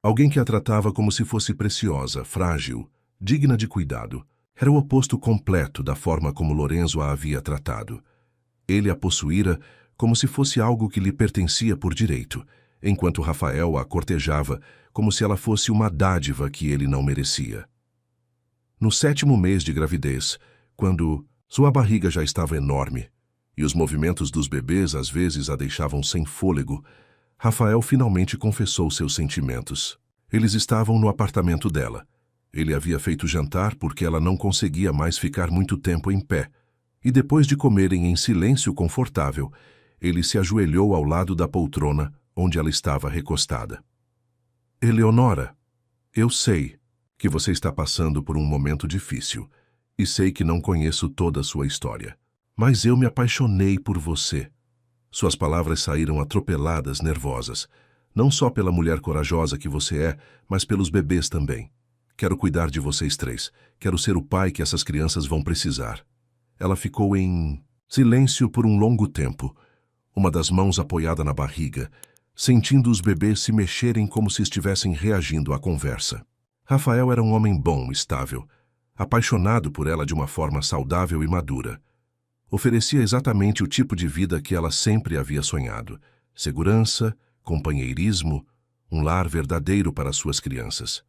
Alguém que a tratava como se fosse preciosa, frágil, digna de cuidado. Era o oposto completo da forma como Lorenzo a havia tratado. Ele a possuíra como se fosse algo que lhe pertencia por direito, enquanto Rafael a cortejava como se ela fosse uma dádiva que ele não merecia. No 7º mês de gravidez, quando sua barriga já estava enorme e os movimentos dos bebês às vezes a deixavam sem fôlego, Rafael finalmente confessou seus sentimentos. Eles estavam no apartamento dela. Ele havia feito jantar porque ela não conseguia mais ficar muito tempo em pé, e depois de comerem em silêncio confortável, ele se ajoelhou ao lado da poltrona onde ela estava recostada. Eleonora, eu sei que você está passando por um momento difícil e sei que não conheço toda a sua história, mas eu me apaixonei por você. Suas palavras saíram atropeladas, nervosas, não só pela mulher corajosa que você é, mas pelos bebês também. Quero cuidar de vocês 3. Quero ser o pai que essas crianças vão precisar. Ela ficou em silêncio por um longo tempo, uma das mãos apoiada na barriga, sentindo os bebês se mexerem como se estivessem reagindo à conversa. Rafael era um homem bom, estável, apaixonado por ela de uma forma saudável e madura. Oferecia exatamente o tipo de vida que ela sempre havia sonhado: segurança, companheirismo, um lar verdadeiro para suas crianças.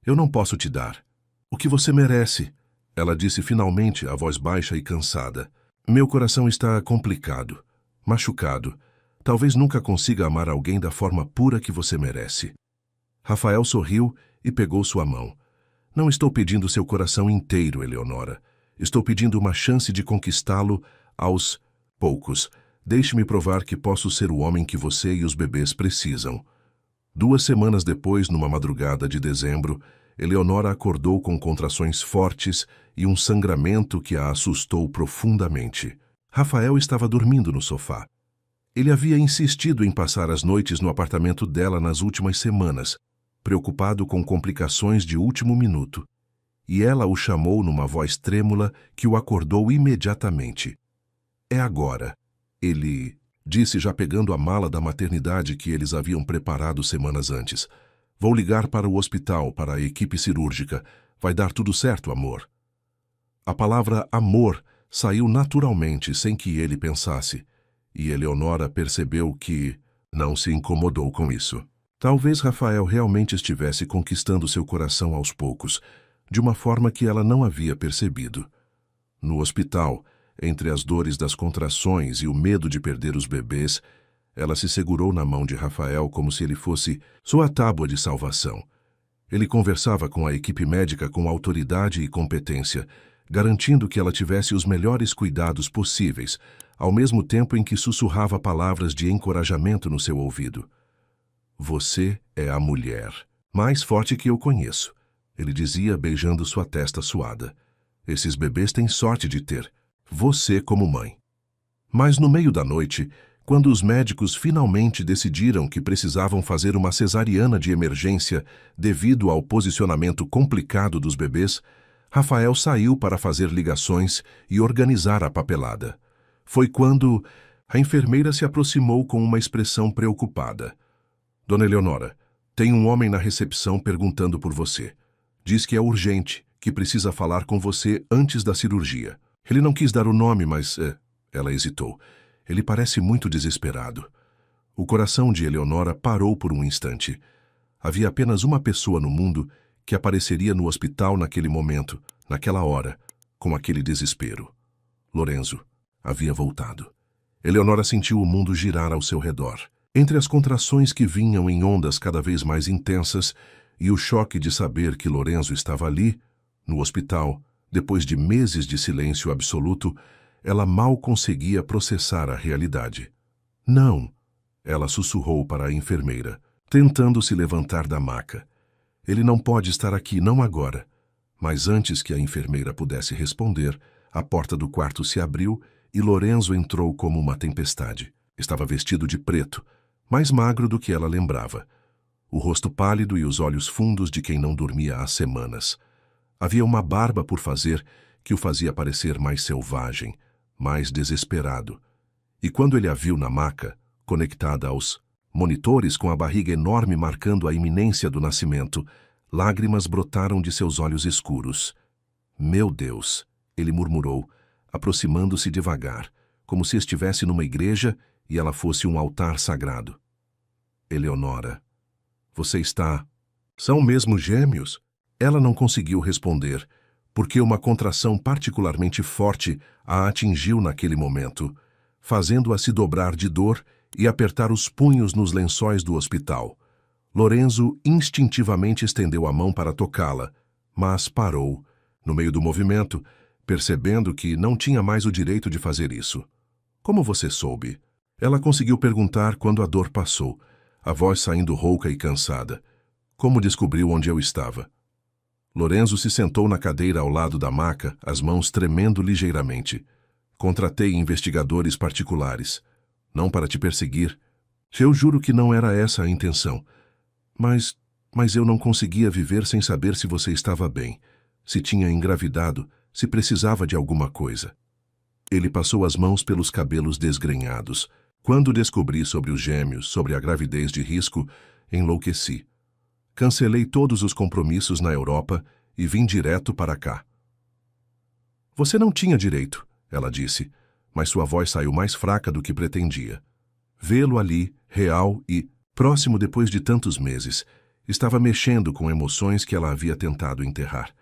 Eu não posso te dar o que você merece, ela disse finalmente, a voz baixa e cansada. Meu coração está complicado, machucado. Talvez nunca consiga amar alguém da forma pura que você merece. Rafael sorriu e pegou sua mão. Não estou pedindo seu coração inteiro, Eleonora. Estou pedindo uma chance de conquistá-lo aos poucos. Deixe-me provar que posso ser o homem que você e os bebês precisam. 2 semanas depois, numa madrugada de dezembro, Eleonora acordou com contrações fortes e um sangramento que a assustou profundamente. Rafael estava dormindo no sofá. Ele havia insistido em passar as noites no apartamento dela nas últimas semanas, preocupado com complicações de último minuto. E ela o chamou numa voz trêmula que o acordou imediatamente. É agora, ele disse, já pegando a mala da maternidade que eles haviam preparado semanas antes. Vou ligar para o hospital, para a equipe cirúrgica. Vai dar tudo certo, amor. A palavra amor saiu naturalmente, sem que ele pensasse, e Eleonora percebeu que não se incomodou com isso. Talvez Rafael realmente estivesse conquistando seu coração aos poucos, de uma forma que ela não havia percebido. No hospital, Entre as dores das contrações e o medo de perder os bebês, ela se segurou na mão de Rafael como se ele fosse sua tábua de salvação. Ele conversava com a equipe médica com autoridade e competência, garantindo que ela tivesse os melhores cuidados possíveis, ao mesmo tempo em que sussurrava palavras de encorajamento no seu ouvido. "Você é a mulher mais forte que eu conheço", ele dizia, beijando sua testa suada. "Esses bebês têm sorte de ter você como mãe." Mas no meio da noite, quando os médicos finalmente decidiram que precisavam fazer uma cesariana de emergência devido ao posicionamento complicado dos bebês, Rafael saiu para fazer ligações e organizar a papelada. Foi quando a enfermeira se aproximou com uma expressão preocupada. "Dona Eleonora, tem um homem na recepção perguntando por você. Diz que é urgente, que precisa falar com você antes da cirurgia. Ele não quis dar o nome, mas..." Ela hesitou. "Ele parece muito desesperado." O coração de Eleonora parou por um instante. Havia apenas uma pessoa no mundo que apareceria no hospital naquele momento, naquela hora, com aquele desespero. Lorenzo havia voltado. Eleonora sentiu o mundo girar ao seu redor. Entre as contrações que vinham em ondas cada vez mais intensas e o choque de saber que Lorenzo estava ali, no hospital, depois de meses de silêncio absoluto, ela mal conseguia processar a realidade. "Não", ela sussurrou para a enfermeira, tentando se levantar da maca. "Ele não pode estar aqui, não agora." Mas antes que a enfermeira pudesse responder, a porta do quarto se abriu e Lorenzo entrou como uma tempestade. Estava vestido de preto, mais magro do que ela lembrava. O rosto pálido e os olhos fundos de quem não dormia há semanas. Havia uma barba por fazer que o fazia parecer mais selvagem, mais desesperado. E quando ele a viu na maca, conectada aos monitores com a barriga enorme marcando a iminência do nascimento, lágrimas brotaram de seus olhos escuros. "Meu Deus", ele murmurou, aproximando-se devagar, como se estivesse numa igreja e ela fosse um altar sagrado. "Eleonora, você está... São mesmo gêmeos?" Ela não conseguiu responder, porque uma contração particularmente forte a atingiu naquele momento, fazendo-a se dobrar de dor e apertar os punhos nos lençóis do hospital. Lorenzo instintivamente estendeu a mão para tocá-la, mas parou, no meio do movimento, percebendo que não tinha mais o direito de fazer isso. "Como você soube?" Ela conseguiu perguntar quando a dor passou, a voz saindo rouca e cansada. "Como descobriu onde eu estava?" Lorenzo se sentou na cadeira ao lado da maca, as mãos tremendo ligeiramente. "Contratei investigadores particulares. Não para te perseguir. Eu juro que não era essa a intenção. Mas eu não conseguia viver sem saber se você estava bem, se tinha engravidado, se precisava de alguma coisa." Ele passou as mãos pelos cabelos desgrenhados. "Quando descobri sobre os gêmeos, sobre a gravidez de risco, enlouqueci. Cancelei todos os compromissos na Europa e vim direto para cá." "Você não tinha direito", ela disse, mas sua voz saiu mais fraca do que pretendia. Vê-lo ali, real e próximo depois de tantos meses, estava mexendo com emoções que ela havia tentado enterrar.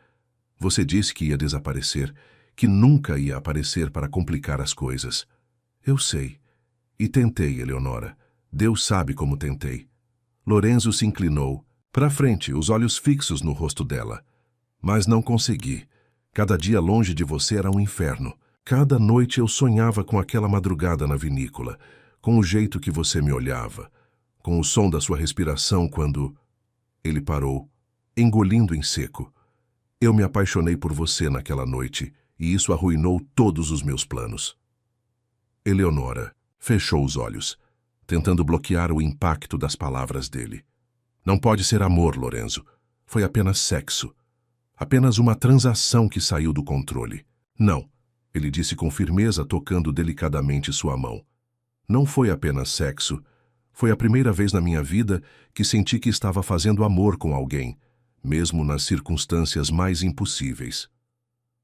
"Você disse que ia desaparecer, que nunca ia aparecer para complicar as coisas." "Eu sei. E tentei, Eleonora. Deus sabe como tentei." Lorenzo se inclinou para frente, os olhos fixos no rosto dela. "Mas não consegui. Cada dia longe de você era um inferno. Cada noite eu sonhava com aquela madrugada na vinícola, com o jeito que você me olhava, com o som da sua respiração quando..." Ele parou, engolindo em seco. "Eu me apaixonei por você naquela noite, e isso arruinou todos os meus planos." Eleonora fechou os olhos, tentando bloquear o impacto das palavras dele. "Não pode ser amor, Lorenzo. Foi apenas sexo. Apenas uma transação que saiu do controle." "Não", ele disse com firmeza, tocando delicadamente sua mão. "Não foi apenas sexo. Foi a primeira vez na minha vida que senti que estava fazendo amor com alguém, mesmo nas circunstâncias mais impossíveis."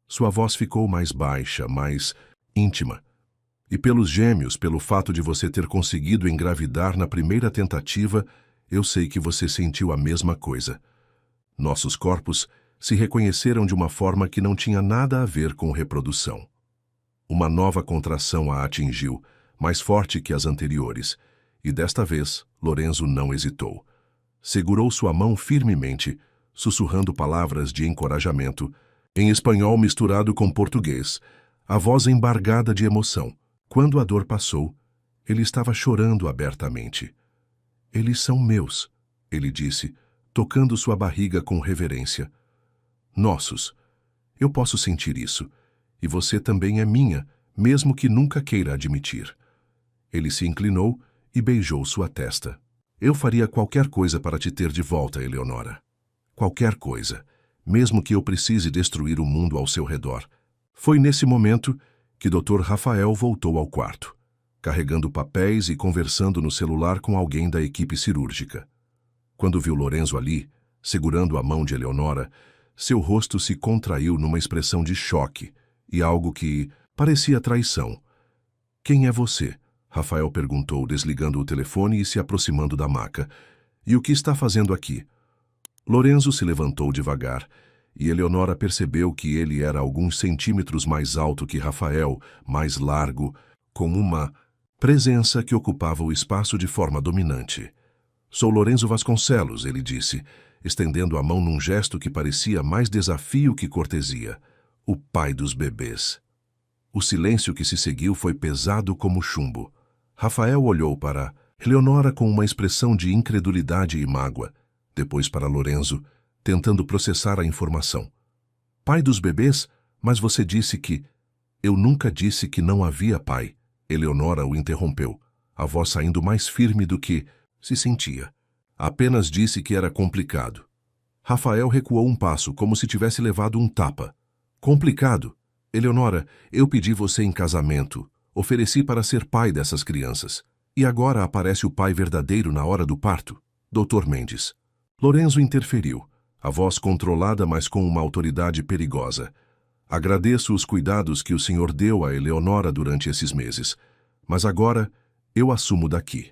Sua voz ficou mais baixa, mais íntima. "E pelos gêmeos, pelo fato de você ter conseguido engravidar na primeira tentativa, eu sei que você sentiu a mesma coisa. Nossos corpos se reconheceram de uma forma que não tinha nada a ver com reprodução." Uma nova contração a atingiu, mais forte que as anteriores, e desta vez Lorenzo não hesitou. Segurou sua mão firmemente, sussurrando palavras de encorajamento, em espanhol misturado com português, a voz embargada de emoção. Quando a dor passou, ele estava chorando abertamente. Eles são meus, ele disse, tocando sua barriga com reverência. Nossos. Eu posso sentir isso, e você também é minha, mesmo que nunca queira admitir. Ele se inclinou e beijou sua testa. Eu faria qualquer coisa para te ter de volta, Eleonora. Qualquer coisa, mesmo que eu precise destruir o mundo ao seu redor. Foi nesse momento que Dr. Rafael voltou ao quarto, carregando papéis e conversando no celular com alguém da equipe cirúrgica. Quando viu Lorenzo ali, segurando a mão de Eleonora, seu rosto se contraiu numa expressão de choque e algo que parecia traição. Quem é você? Rafael perguntou, desligando o telefone e se aproximando da maca. E o que está fazendo aqui? Lorenzo se levantou devagar, e Eleonora percebeu que ele era alguns centímetros mais alto que Rafael, mais largo, com uma presença que ocupava o espaço de forma dominante. Sou Lorenzo Vasconcelos, ele disse, estendendo a mão num gesto que parecia mais desafio que cortesia. O pai dos bebês. O silêncio que se seguiu foi pesado como chumbo. Rafael olhou para Eleonora com uma expressão de incredulidade e mágoa, depois para Lorenzo, tentando processar a informação. Pai dos bebês? Mas você disse que... Eu nunca disse que não havia pai. Eleonora o interrompeu, a voz saindo mais firme do que se sentia. Apenas disse que era complicado. Rafael recuou um passo, como se tivesse levado um tapa. Complicado? Eleonora, eu pedi você em casamento. Ofereci para ser pai dessas crianças. E agora aparece o pai verdadeiro na hora do parto? Dr. Mendes. Lorenzo interferiu, a voz controlada, mas com uma autoridade perigosa. Agradeço os cuidados que o senhor deu a Eleonora durante esses meses, mas agora eu assumo daqui.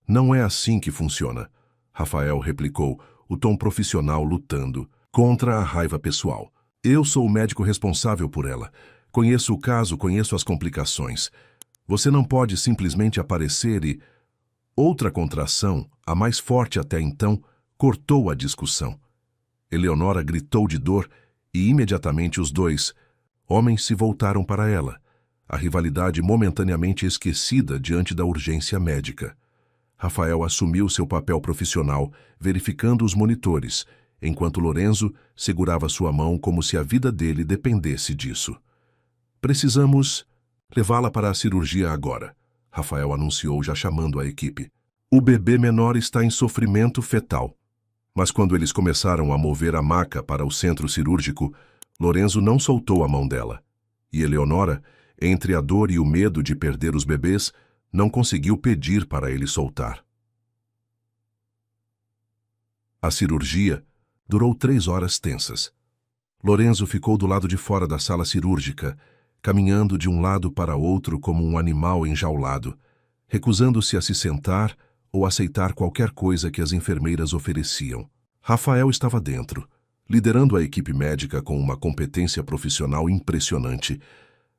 Não é assim que funciona, Rafael replicou, o tom profissional lutando contra a raiva pessoal. Eu sou o médico responsável por ela. Conheço o caso, conheço as complicações. Você não pode simplesmente aparecer e... Outra contração, a mais forte até então, cortou a discussão. Eleonora gritou de dor e imediatamente os dois homens se voltaram para ela, a rivalidade momentaneamente esquecida diante da urgência médica. Rafael assumiu seu papel profissional, verificando os monitores, enquanto Lorenzo segurava sua mão como se a vida dele dependesse disso. Precisamos levá-la para a cirurgia agora, Rafael anunciou, já chamando a equipe. O bebê menor está em sofrimento fetal. Mas quando eles começaram a mover a maca para o centro cirúrgico, Lorenzo não soltou a mão dela. E Eleonora, entre a dor e o medo de perder os bebês, não conseguiu pedir para ele soltar. A cirurgia durou 3 horas tensas. Lorenzo ficou do lado de fora da sala cirúrgica, caminhando de um lado para outro como um animal enjaulado, recusando-se a se sentar ou aceitar qualquer coisa que as enfermeiras ofereciam. Rafael estava dentro, liderando a equipe médica com uma competência profissional impressionante,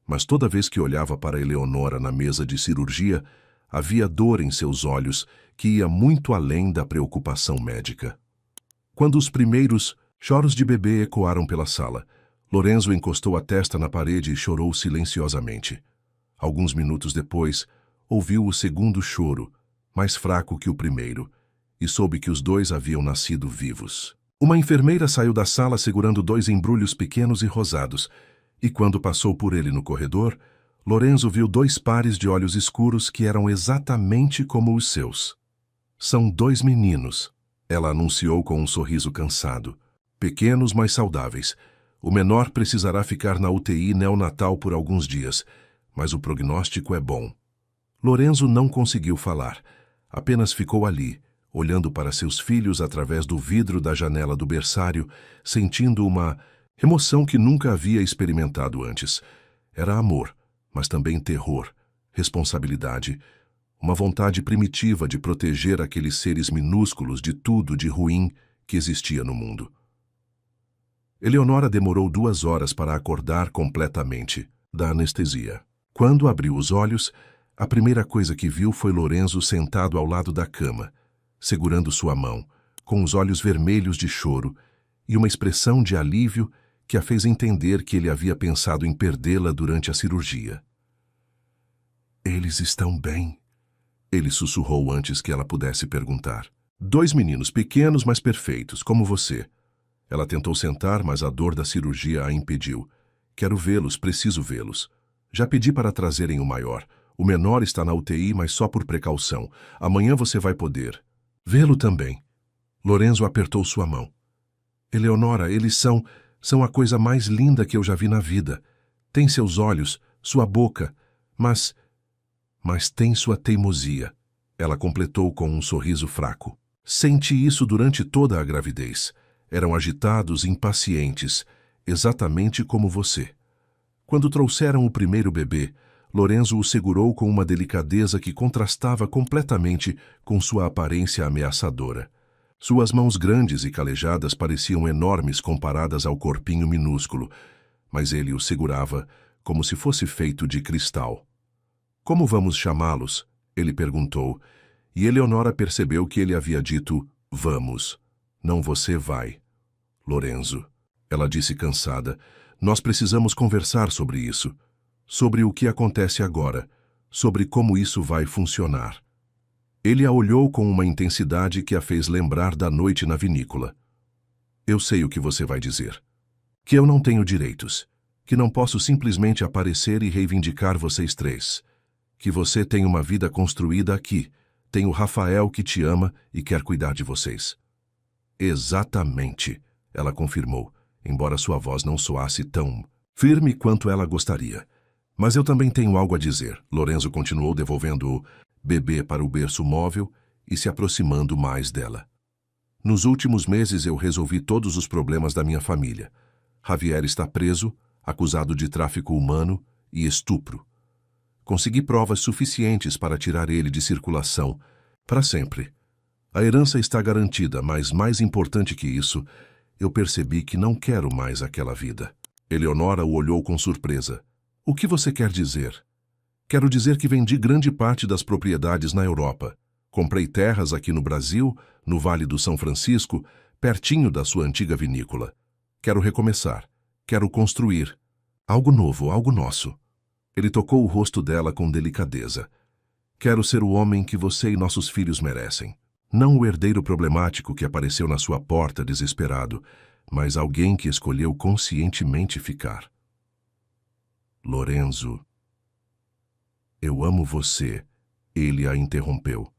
mas toda vez que olhava para Eleonora na mesa de cirurgia, havia dor em seus olhos que ia muito além da preocupação médica. Quando os primeiros choros de bebê ecoaram pela sala, Lorenzo encostou a testa na parede e chorou silenciosamente. Alguns minutos depois, ouviu o segundo choro, mais fraco que o primeiro, e soube que os dois haviam nascido vivos. Uma enfermeira saiu da sala segurando 2 embrulhos pequenos e rosados, e quando passou por ele no corredor, Lorenzo viu 2 pares de olhos escuros que eram exatamente como os seus. São 2 meninos, ela anunciou com um sorriso cansado. Pequenos, mas saudáveis. O menor precisará ficar na UTI neonatal por alguns dias, mas o prognóstico é bom. Lorenzo não conseguiu falar, apenas ficou ali, olhando para seus filhos através do vidro da janela do berçário, sentindo uma emoção que nunca havia experimentado antes. Era amor, mas também terror, responsabilidade, uma vontade primitiva de proteger aqueles seres minúsculos de tudo de ruim que existia no mundo. Eleonora demorou 2 horas para acordar completamente. da anestesia. Quando abriu os olhos, a primeira coisa que viu foi Lorenzo sentado ao lado da cama, segurando sua mão, com os olhos vermelhos de choro e uma expressão de alívio que a fez entender que ele havia pensado em perdê-la durante a cirurgia. "Eles estão bem", ele sussurrou antes que ela pudesse perguntar. "Dois meninos pequenos, mas perfeitos, como você." Ela tentou sentar, mas a dor da cirurgia a impediu. "Quero vê-los, preciso vê-los. Já pedi para trazerem o maior. O menor está na UTI, mas só por precaução. Amanhã você vai poder vê-lo também." Lorenzo apertou sua mão. "Eleonora, eles são a coisa mais linda que eu já vi na vida. Tem seus olhos, sua boca, mas tem sua teimosia." Ela completou com um sorriso fraco. "Senti isso durante toda a gravidez. Eram agitados, impacientes, exatamente como você." Quando trouxeram o primeiro bebê, Lorenzo o segurou com uma delicadeza que contrastava completamente com sua aparência ameaçadora. Suas mãos grandes e calejadas pareciam enormes comparadas ao corpinho minúsculo, mas ele o segurava como se fosse feito de cristal. "Como vamos chamá-los?" ele perguntou, e Eleonora percebeu que ele havia dito "vamos", não "você vai." "Lorenzo", ela disse cansada, "nós precisamos conversar sobre isso, sobre o que acontece agora, sobre como isso vai funcionar." Ele a olhou com uma intensidade que a fez lembrar da noite na vinícola. "Eu sei o que você vai dizer. Que eu não tenho direitos. Que não posso simplesmente aparecer e reivindicar vocês três. Que você tem uma vida construída aqui. Tem o Rafael que te ama e quer cuidar de vocês." "Exatamente", ela confirmou, embora sua voz não soasse tão firme quanto ela gostaria. "Mas eu também tenho algo a dizer." Lorenzo continuou, devolvendo o bebê para o berço móvel e se aproximando mais dela. "Nos últimos meses eu resolvi todos os problemas da minha família. Javier está preso, acusado de tráfico humano e estupro. Consegui provas suficientes para tirar ele de circulação, para sempre. A herança está garantida, mas mais importante que isso, eu percebi que não quero mais aquela vida." Eleonora o olhou com surpresa. "O que você quer dizer?" "Quero dizer que vendi grande parte das propriedades na Europa. Comprei terras aqui no Brasil, no Vale do São Francisco, pertinho da sua antiga vinícola. Quero recomeçar. Quero construir. Algo novo, algo nosso." Ele tocou o rosto dela com delicadeza. "Quero ser o homem que você e nossos filhos merecem. Não o herdeiro problemático que apareceu na sua porta desesperado, mas alguém que escolheu conscientemente ficar." "Lorenzo." "Eu amo você", ele a interrompeu.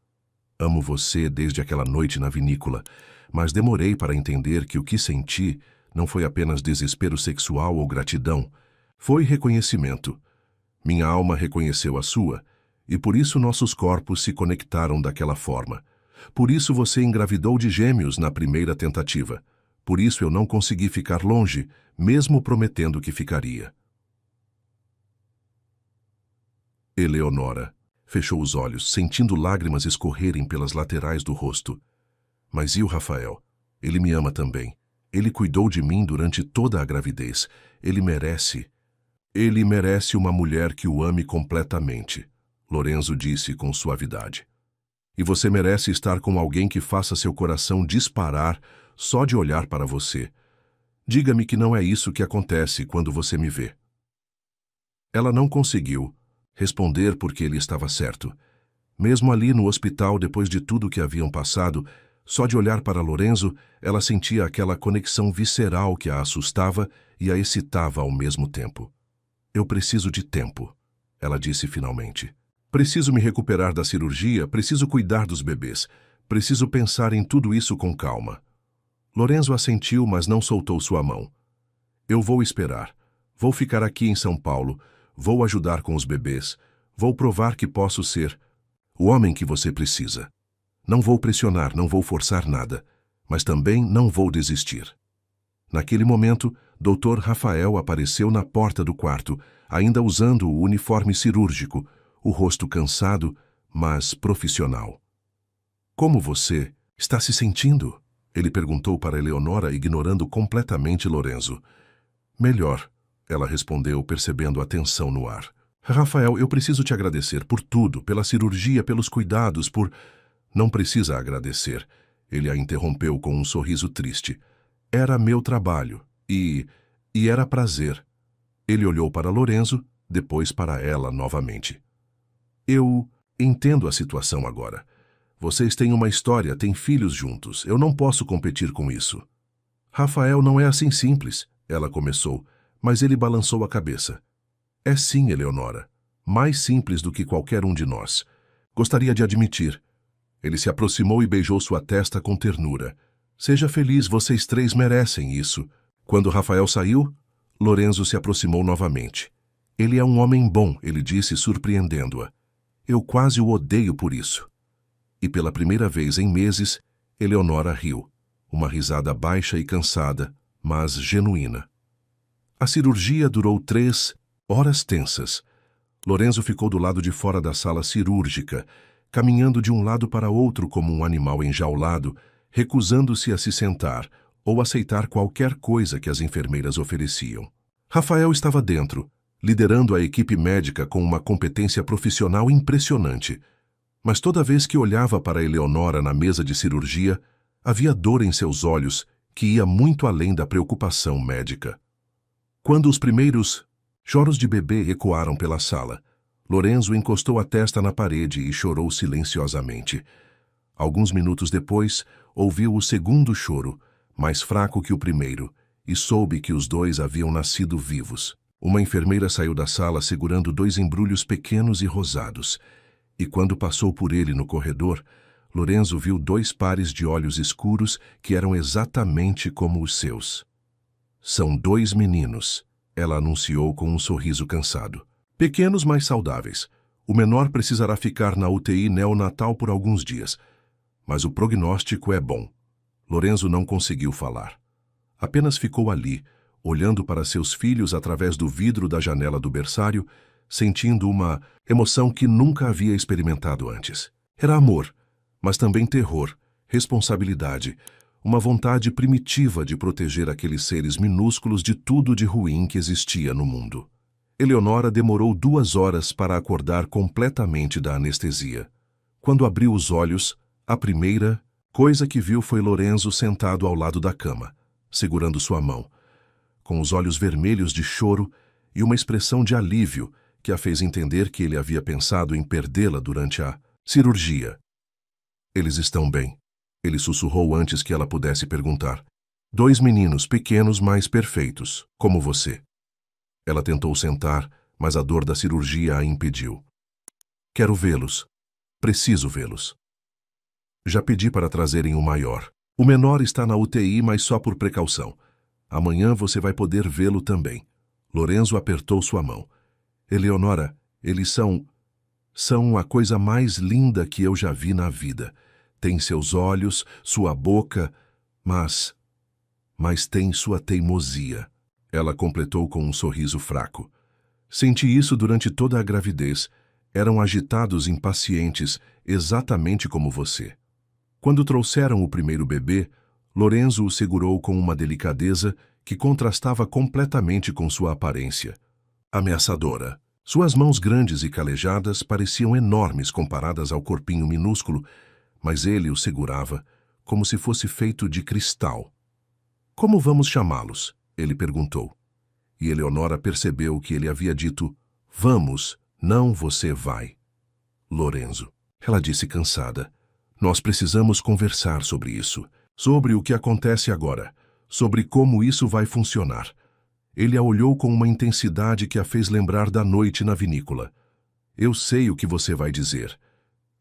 "Amo você desde aquela noite na vinícola, mas demorei para entender que o que senti não foi apenas desespero sexual ou gratidão, foi reconhecimento. Minha alma reconheceu a sua, e por isso nossos corpos se conectaram daquela forma. Por isso você engravidou de gêmeos na primeira tentativa. Por isso eu não consegui ficar longe, mesmo prometendo que ficaria." Eleonora fechou os olhos, sentindo lágrimas escorrerem pelas laterais do rosto. "Mas e o Rafael? Ele me ama também. Ele cuidou de mim durante toda a gravidez. Ele merece uma mulher que o ame completamente", Lorenzo disse com suavidade. "E você merece estar com alguém que faça seu coração disparar só de olhar para você. Diga-me que não é isso que acontece quando você me vê." Ela não conseguiu responder porque ele estava certo. Mesmo ali no hospital, depois de tudo que haviam passado, só de olhar para Lorenzo, ela sentia aquela conexão visceral que a assustava e a excitava ao mesmo tempo. "Eu preciso de tempo", ela disse finalmente. "Preciso me recuperar da cirurgia, preciso cuidar dos bebês, preciso pensar em tudo isso com calma." Lorenzo assentiu, mas não soltou sua mão. "Eu vou esperar. Vou ficar aqui em São Paulo. Vou ajudar com os bebês. Vou provar que posso ser o homem que você precisa. Não vou pressionar, não vou forçar nada, mas também não vou desistir." Naquele momento, Dr. Rafael apareceu na porta do quarto, ainda usando o uniforme cirúrgico, o rosto cansado, mas profissional. "Como você está se sentindo?" ele perguntou para Eleonora, ignorando completamente Lorenzo. "Melhor", Ela respondeu, percebendo a tensão no ar. Rafael, eu preciso te agradecer por tudo, pela cirurgia, pelos cuidados, por... Não precisa agradecer. Ele a interrompeu com um sorriso triste. Era meu trabalho. E era prazer. Ele olhou para Lorenzo, depois para ela novamente. Eu entendo a situação agora. Vocês têm uma história, têm filhos juntos. Eu não posso competir com isso. Rafael, não é assim simples, ela começou, mas ele balançou a cabeça. É sim, Eleonora. Mais simples do que qualquer um de nós. Gostaria de admitir. Ele se aproximou e beijou sua testa com ternura. Seja feliz, vocês três merecem isso. Quando Rafael saiu, Lorenzo se aproximou novamente. Ele é um homem bom, ele disse, surpreendendo-a. Eu quase o odeio por isso. E pela primeira vez em meses, Eleonora riu. Uma risada baixa e cansada, mas genuína. A cirurgia durou 3 horas tensas. Lorenzo ficou do lado de fora da sala cirúrgica, caminhando de um lado para outro como um animal enjaulado, recusando-se a se sentar ou aceitar qualquer coisa que as enfermeiras ofereciam. Rafael estava dentro, liderando a equipe médica com uma competência profissional impressionante. Mas toda vez que olhava para Eleonora na mesa de cirurgia, havia dor em seus olhos que ia muito além da preocupação médica. Quando os primeiros choros de bebê ecoaram pela sala, Lorenzo encostou a testa na parede e chorou silenciosamente. Alguns minutos depois, ouviu o segundo choro, mais fraco que o primeiro, e soube que os dois haviam nascido vivos. Uma enfermeira saiu da sala segurando 2 embrulhos pequenos e rosados, e quando passou por ele no corredor, Lorenzo viu 2 pares de olhos escuros que eram exatamente como os seus. São 2 meninos, ela anunciou com um sorriso cansado. Pequenos, mas saudáveis. O menor precisará ficar na UTI neonatal por alguns dias, mas o prognóstico é bom. Lorenzo não conseguiu falar. Apenas ficou ali, olhando para seus filhos através do vidro da janela do berçário, sentindo uma emoção que nunca havia experimentado antes. Era amor, mas também terror, responsabilidade, uma vontade primitiva de proteger aqueles seres minúsculos de tudo de ruim que existia no mundo. Eleonora demorou 2 horas para acordar completamente da anestesia. Quando abriu os olhos, a primeira coisa que viu foi Lorenzo sentado ao lado da cama, segurando sua mão, com os olhos vermelhos de choro e uma expressão de alívio que a fez entender que ele havia pensado em perdê-la durante a cirurgia. Eles estão bem, ele sussurrou antes que ela pudesse perguntar. 2 meninos pequenos, mas perfeitos, como você. Ela tentou sentar, mas a dor da cirurgia a impediu. Quero vê-los. Preciso vê-los. Já pedi para trazerem o maior. O menor está na UTI, mas só por precaução. Amanhã você vai poder vê-lo também. Lorenzo apertou sua mão. Eleonora, eles são a coisa mais linda que eu já vi na vida. Tem seus olhos, sua boca, mas tem sua teimosia. Ela completou com um sorriso fraco. Senti isso durante toda a gravidez. Eram agitados, impacientes, exatamente como você. Quando trouxeram o primeiro bebê, Lorenzo o segurou com uma delicadeza que contrastava completamente com sua aparência ameaçadora. Suas mãos grandes e calejadas pareciam enormes comparadas ao corpinho minúsculo, mas ele o segurava como se fosse feito de cristal. Como vamos chamá-los? Ele perguntou. E Eleonora percebeu que ele havia dito, vamos, não você vai. Lorenzo. Ela disse cansada. Nós precisamos conversar sobre isso, sobre o que acontece agora, sobre como isso vai funcionar. Ele a olhou com uma intensidade que a fez lembrar da noite na vinícola. Eu sei o que você vai dizer.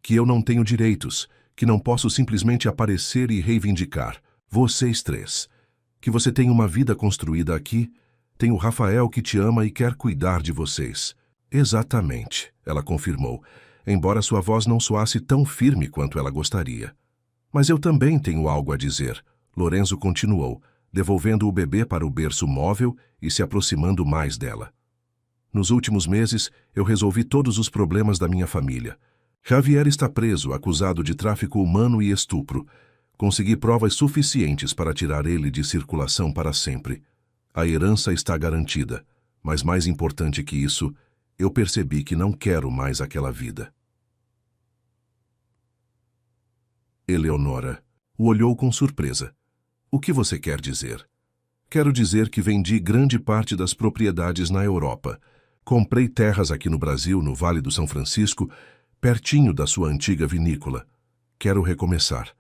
Que eu não tenho direitos, que não posso simplesmente aparecer e reivindicar. Vocês 3. Que você tem uma vida construída aqui, tem o Rafael que te ama e quer cuidar de vocês. Exatamente, ela confirmou, embora sua voz não soasse tão firme quanto ela gostaria. Mas eu também tenho algo a dizer, Lorenzo continuou, devolvendo o bebê para o berço móvel e se aproximando mais dela. Nos últimos meses, eu resolvi todos os problemas da minha família. Javier está preso, acusado de tráfico humano e estupro. Consegui provas suficientes para tirar ele de circulação para sempre. A herança está garantida, Mas mais importante que isso, eu percebi que não quero mais aquela vida. Eleonora o olhou com surpresa. O que você quer dizer? Quero dizer que vendi grande parte das propriedades na Europa. Comprei terras aqui no Brasil, no Vale do São Francisco, pertinho da sua antiga vinícola. Quero recomeçar.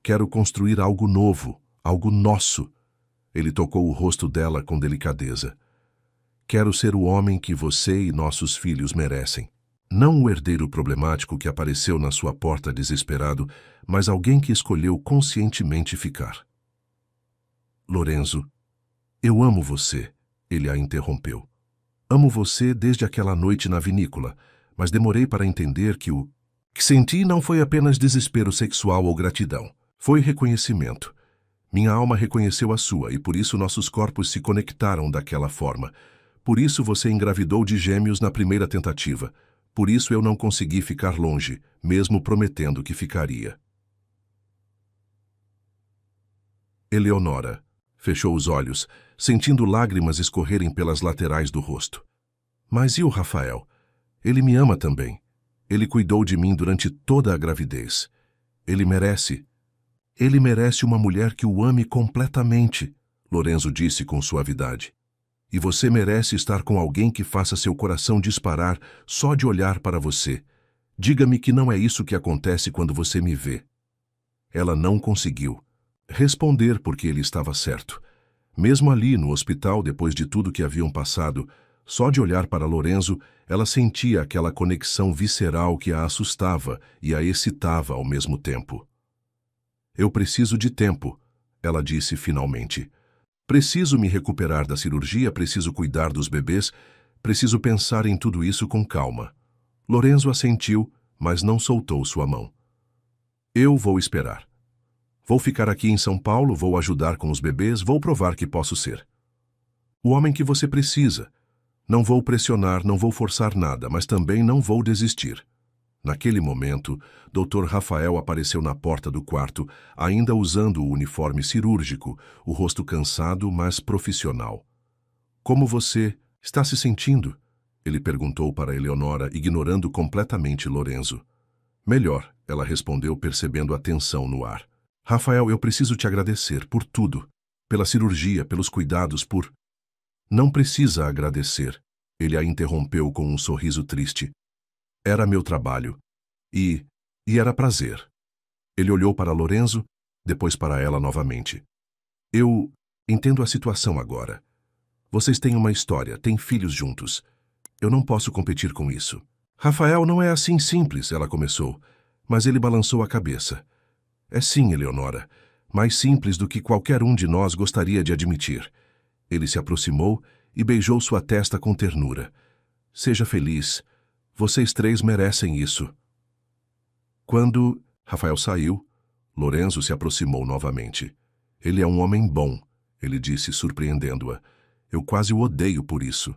Quero construir algo novo, algo nosso. Ele tocou o rosto dela com delicadeza. Quero ser o homem que você e nossos filhos merecem. Não o herdeiro problemático que apareceu na sua porta desesperado, mas alguém que escolheu conscientemente ficar. Lorenzo, eu amo você, ele a interrompeu. Amo você desde aquela noite na vinícola, mas demorei para entender que o que senti não foi apenas desespero sexual ou gratidão. Foi reconhecimento. Minha alma reconheceu a sua e por isso nossos corpos se conectaram daquela forma. Por isso você engravidou de gêmeos na primeira tentativa. Por isso eu não consegui ficar longe, mesmo prometendo que ficaria. Eleonora fechou os olhos, sentindo lágrimas escorrerem pelas laterais do rosto. Mas e o Rafael? Ele me ama também. Ele cuidou de mim durante toda a gravidez. Ele merece uma mulher que o ame completamente, Lorenzo disse com suavidade. E você merece estar com alguém que faça seu coração disparar só de olhar para você. Diga-me que não é isso que acontece quando você me vê. Ela não conseguiu responder porque ele estava certo. Mesmo ali no hospital, depois de tudo que haviam passado, só de olhar para Lorenzo, ela sentia aquela conexão visceral que a assustava e a excitava ao mesmo tempo. Eu preciso de tempo, ela disse finalmente. Preciso me recuperar da cirurgia, preciso cuidar dos bebês, preciso pensar em tudo isso com calma. Lorenzo assentiu, mas não soltou sua mão. Eu vou esperar. Vou ficar aqui em São Paulo, vou ajudar com os bebês, vou provar que posso ser o homem que você precisa. Não vou pressionar, não vou forçar nada, mas também não vou desistir. Naquele momento, Dr. Rafael apareceu na porta do quarto, ainda usando o uniforme cirúrgico, o rosto cansado, mas profissional. Como você está se sentindo? Ele perguntou para Eleonora, ignorando completamente Lorenzo. Melhor, ela respondeu, percebendo a tensão no ar. Rafael, eu preciso te agradecer por tudo. Pela cirurgia, pelos cuidados, por... Não precisa agradecer. Ele a interrompeu com um sorriso triste. Era meu trabalho. E era prazer. Ele olhou para Lorenzo, depois para ela novamente. Eu entendo a situação agora. Vocês têm uma história, têm filhos juntos. Eu não posso competir com isso. Rafael, não é assim simples, ela começou, mas ele balançou a cabeça. É sim, Eleonora, mais simples do que qualquer um de nós gostaria de admitir. Ele se aproximou e beijou sua testa com ternura. Seja feliz. Vocês três merecem isso. Quando Rafael saiu, Lorenzo se aproximou novamente. Ele é um homem bom, ele disse, surpreendendo-a. Eu quase o odeio por isso.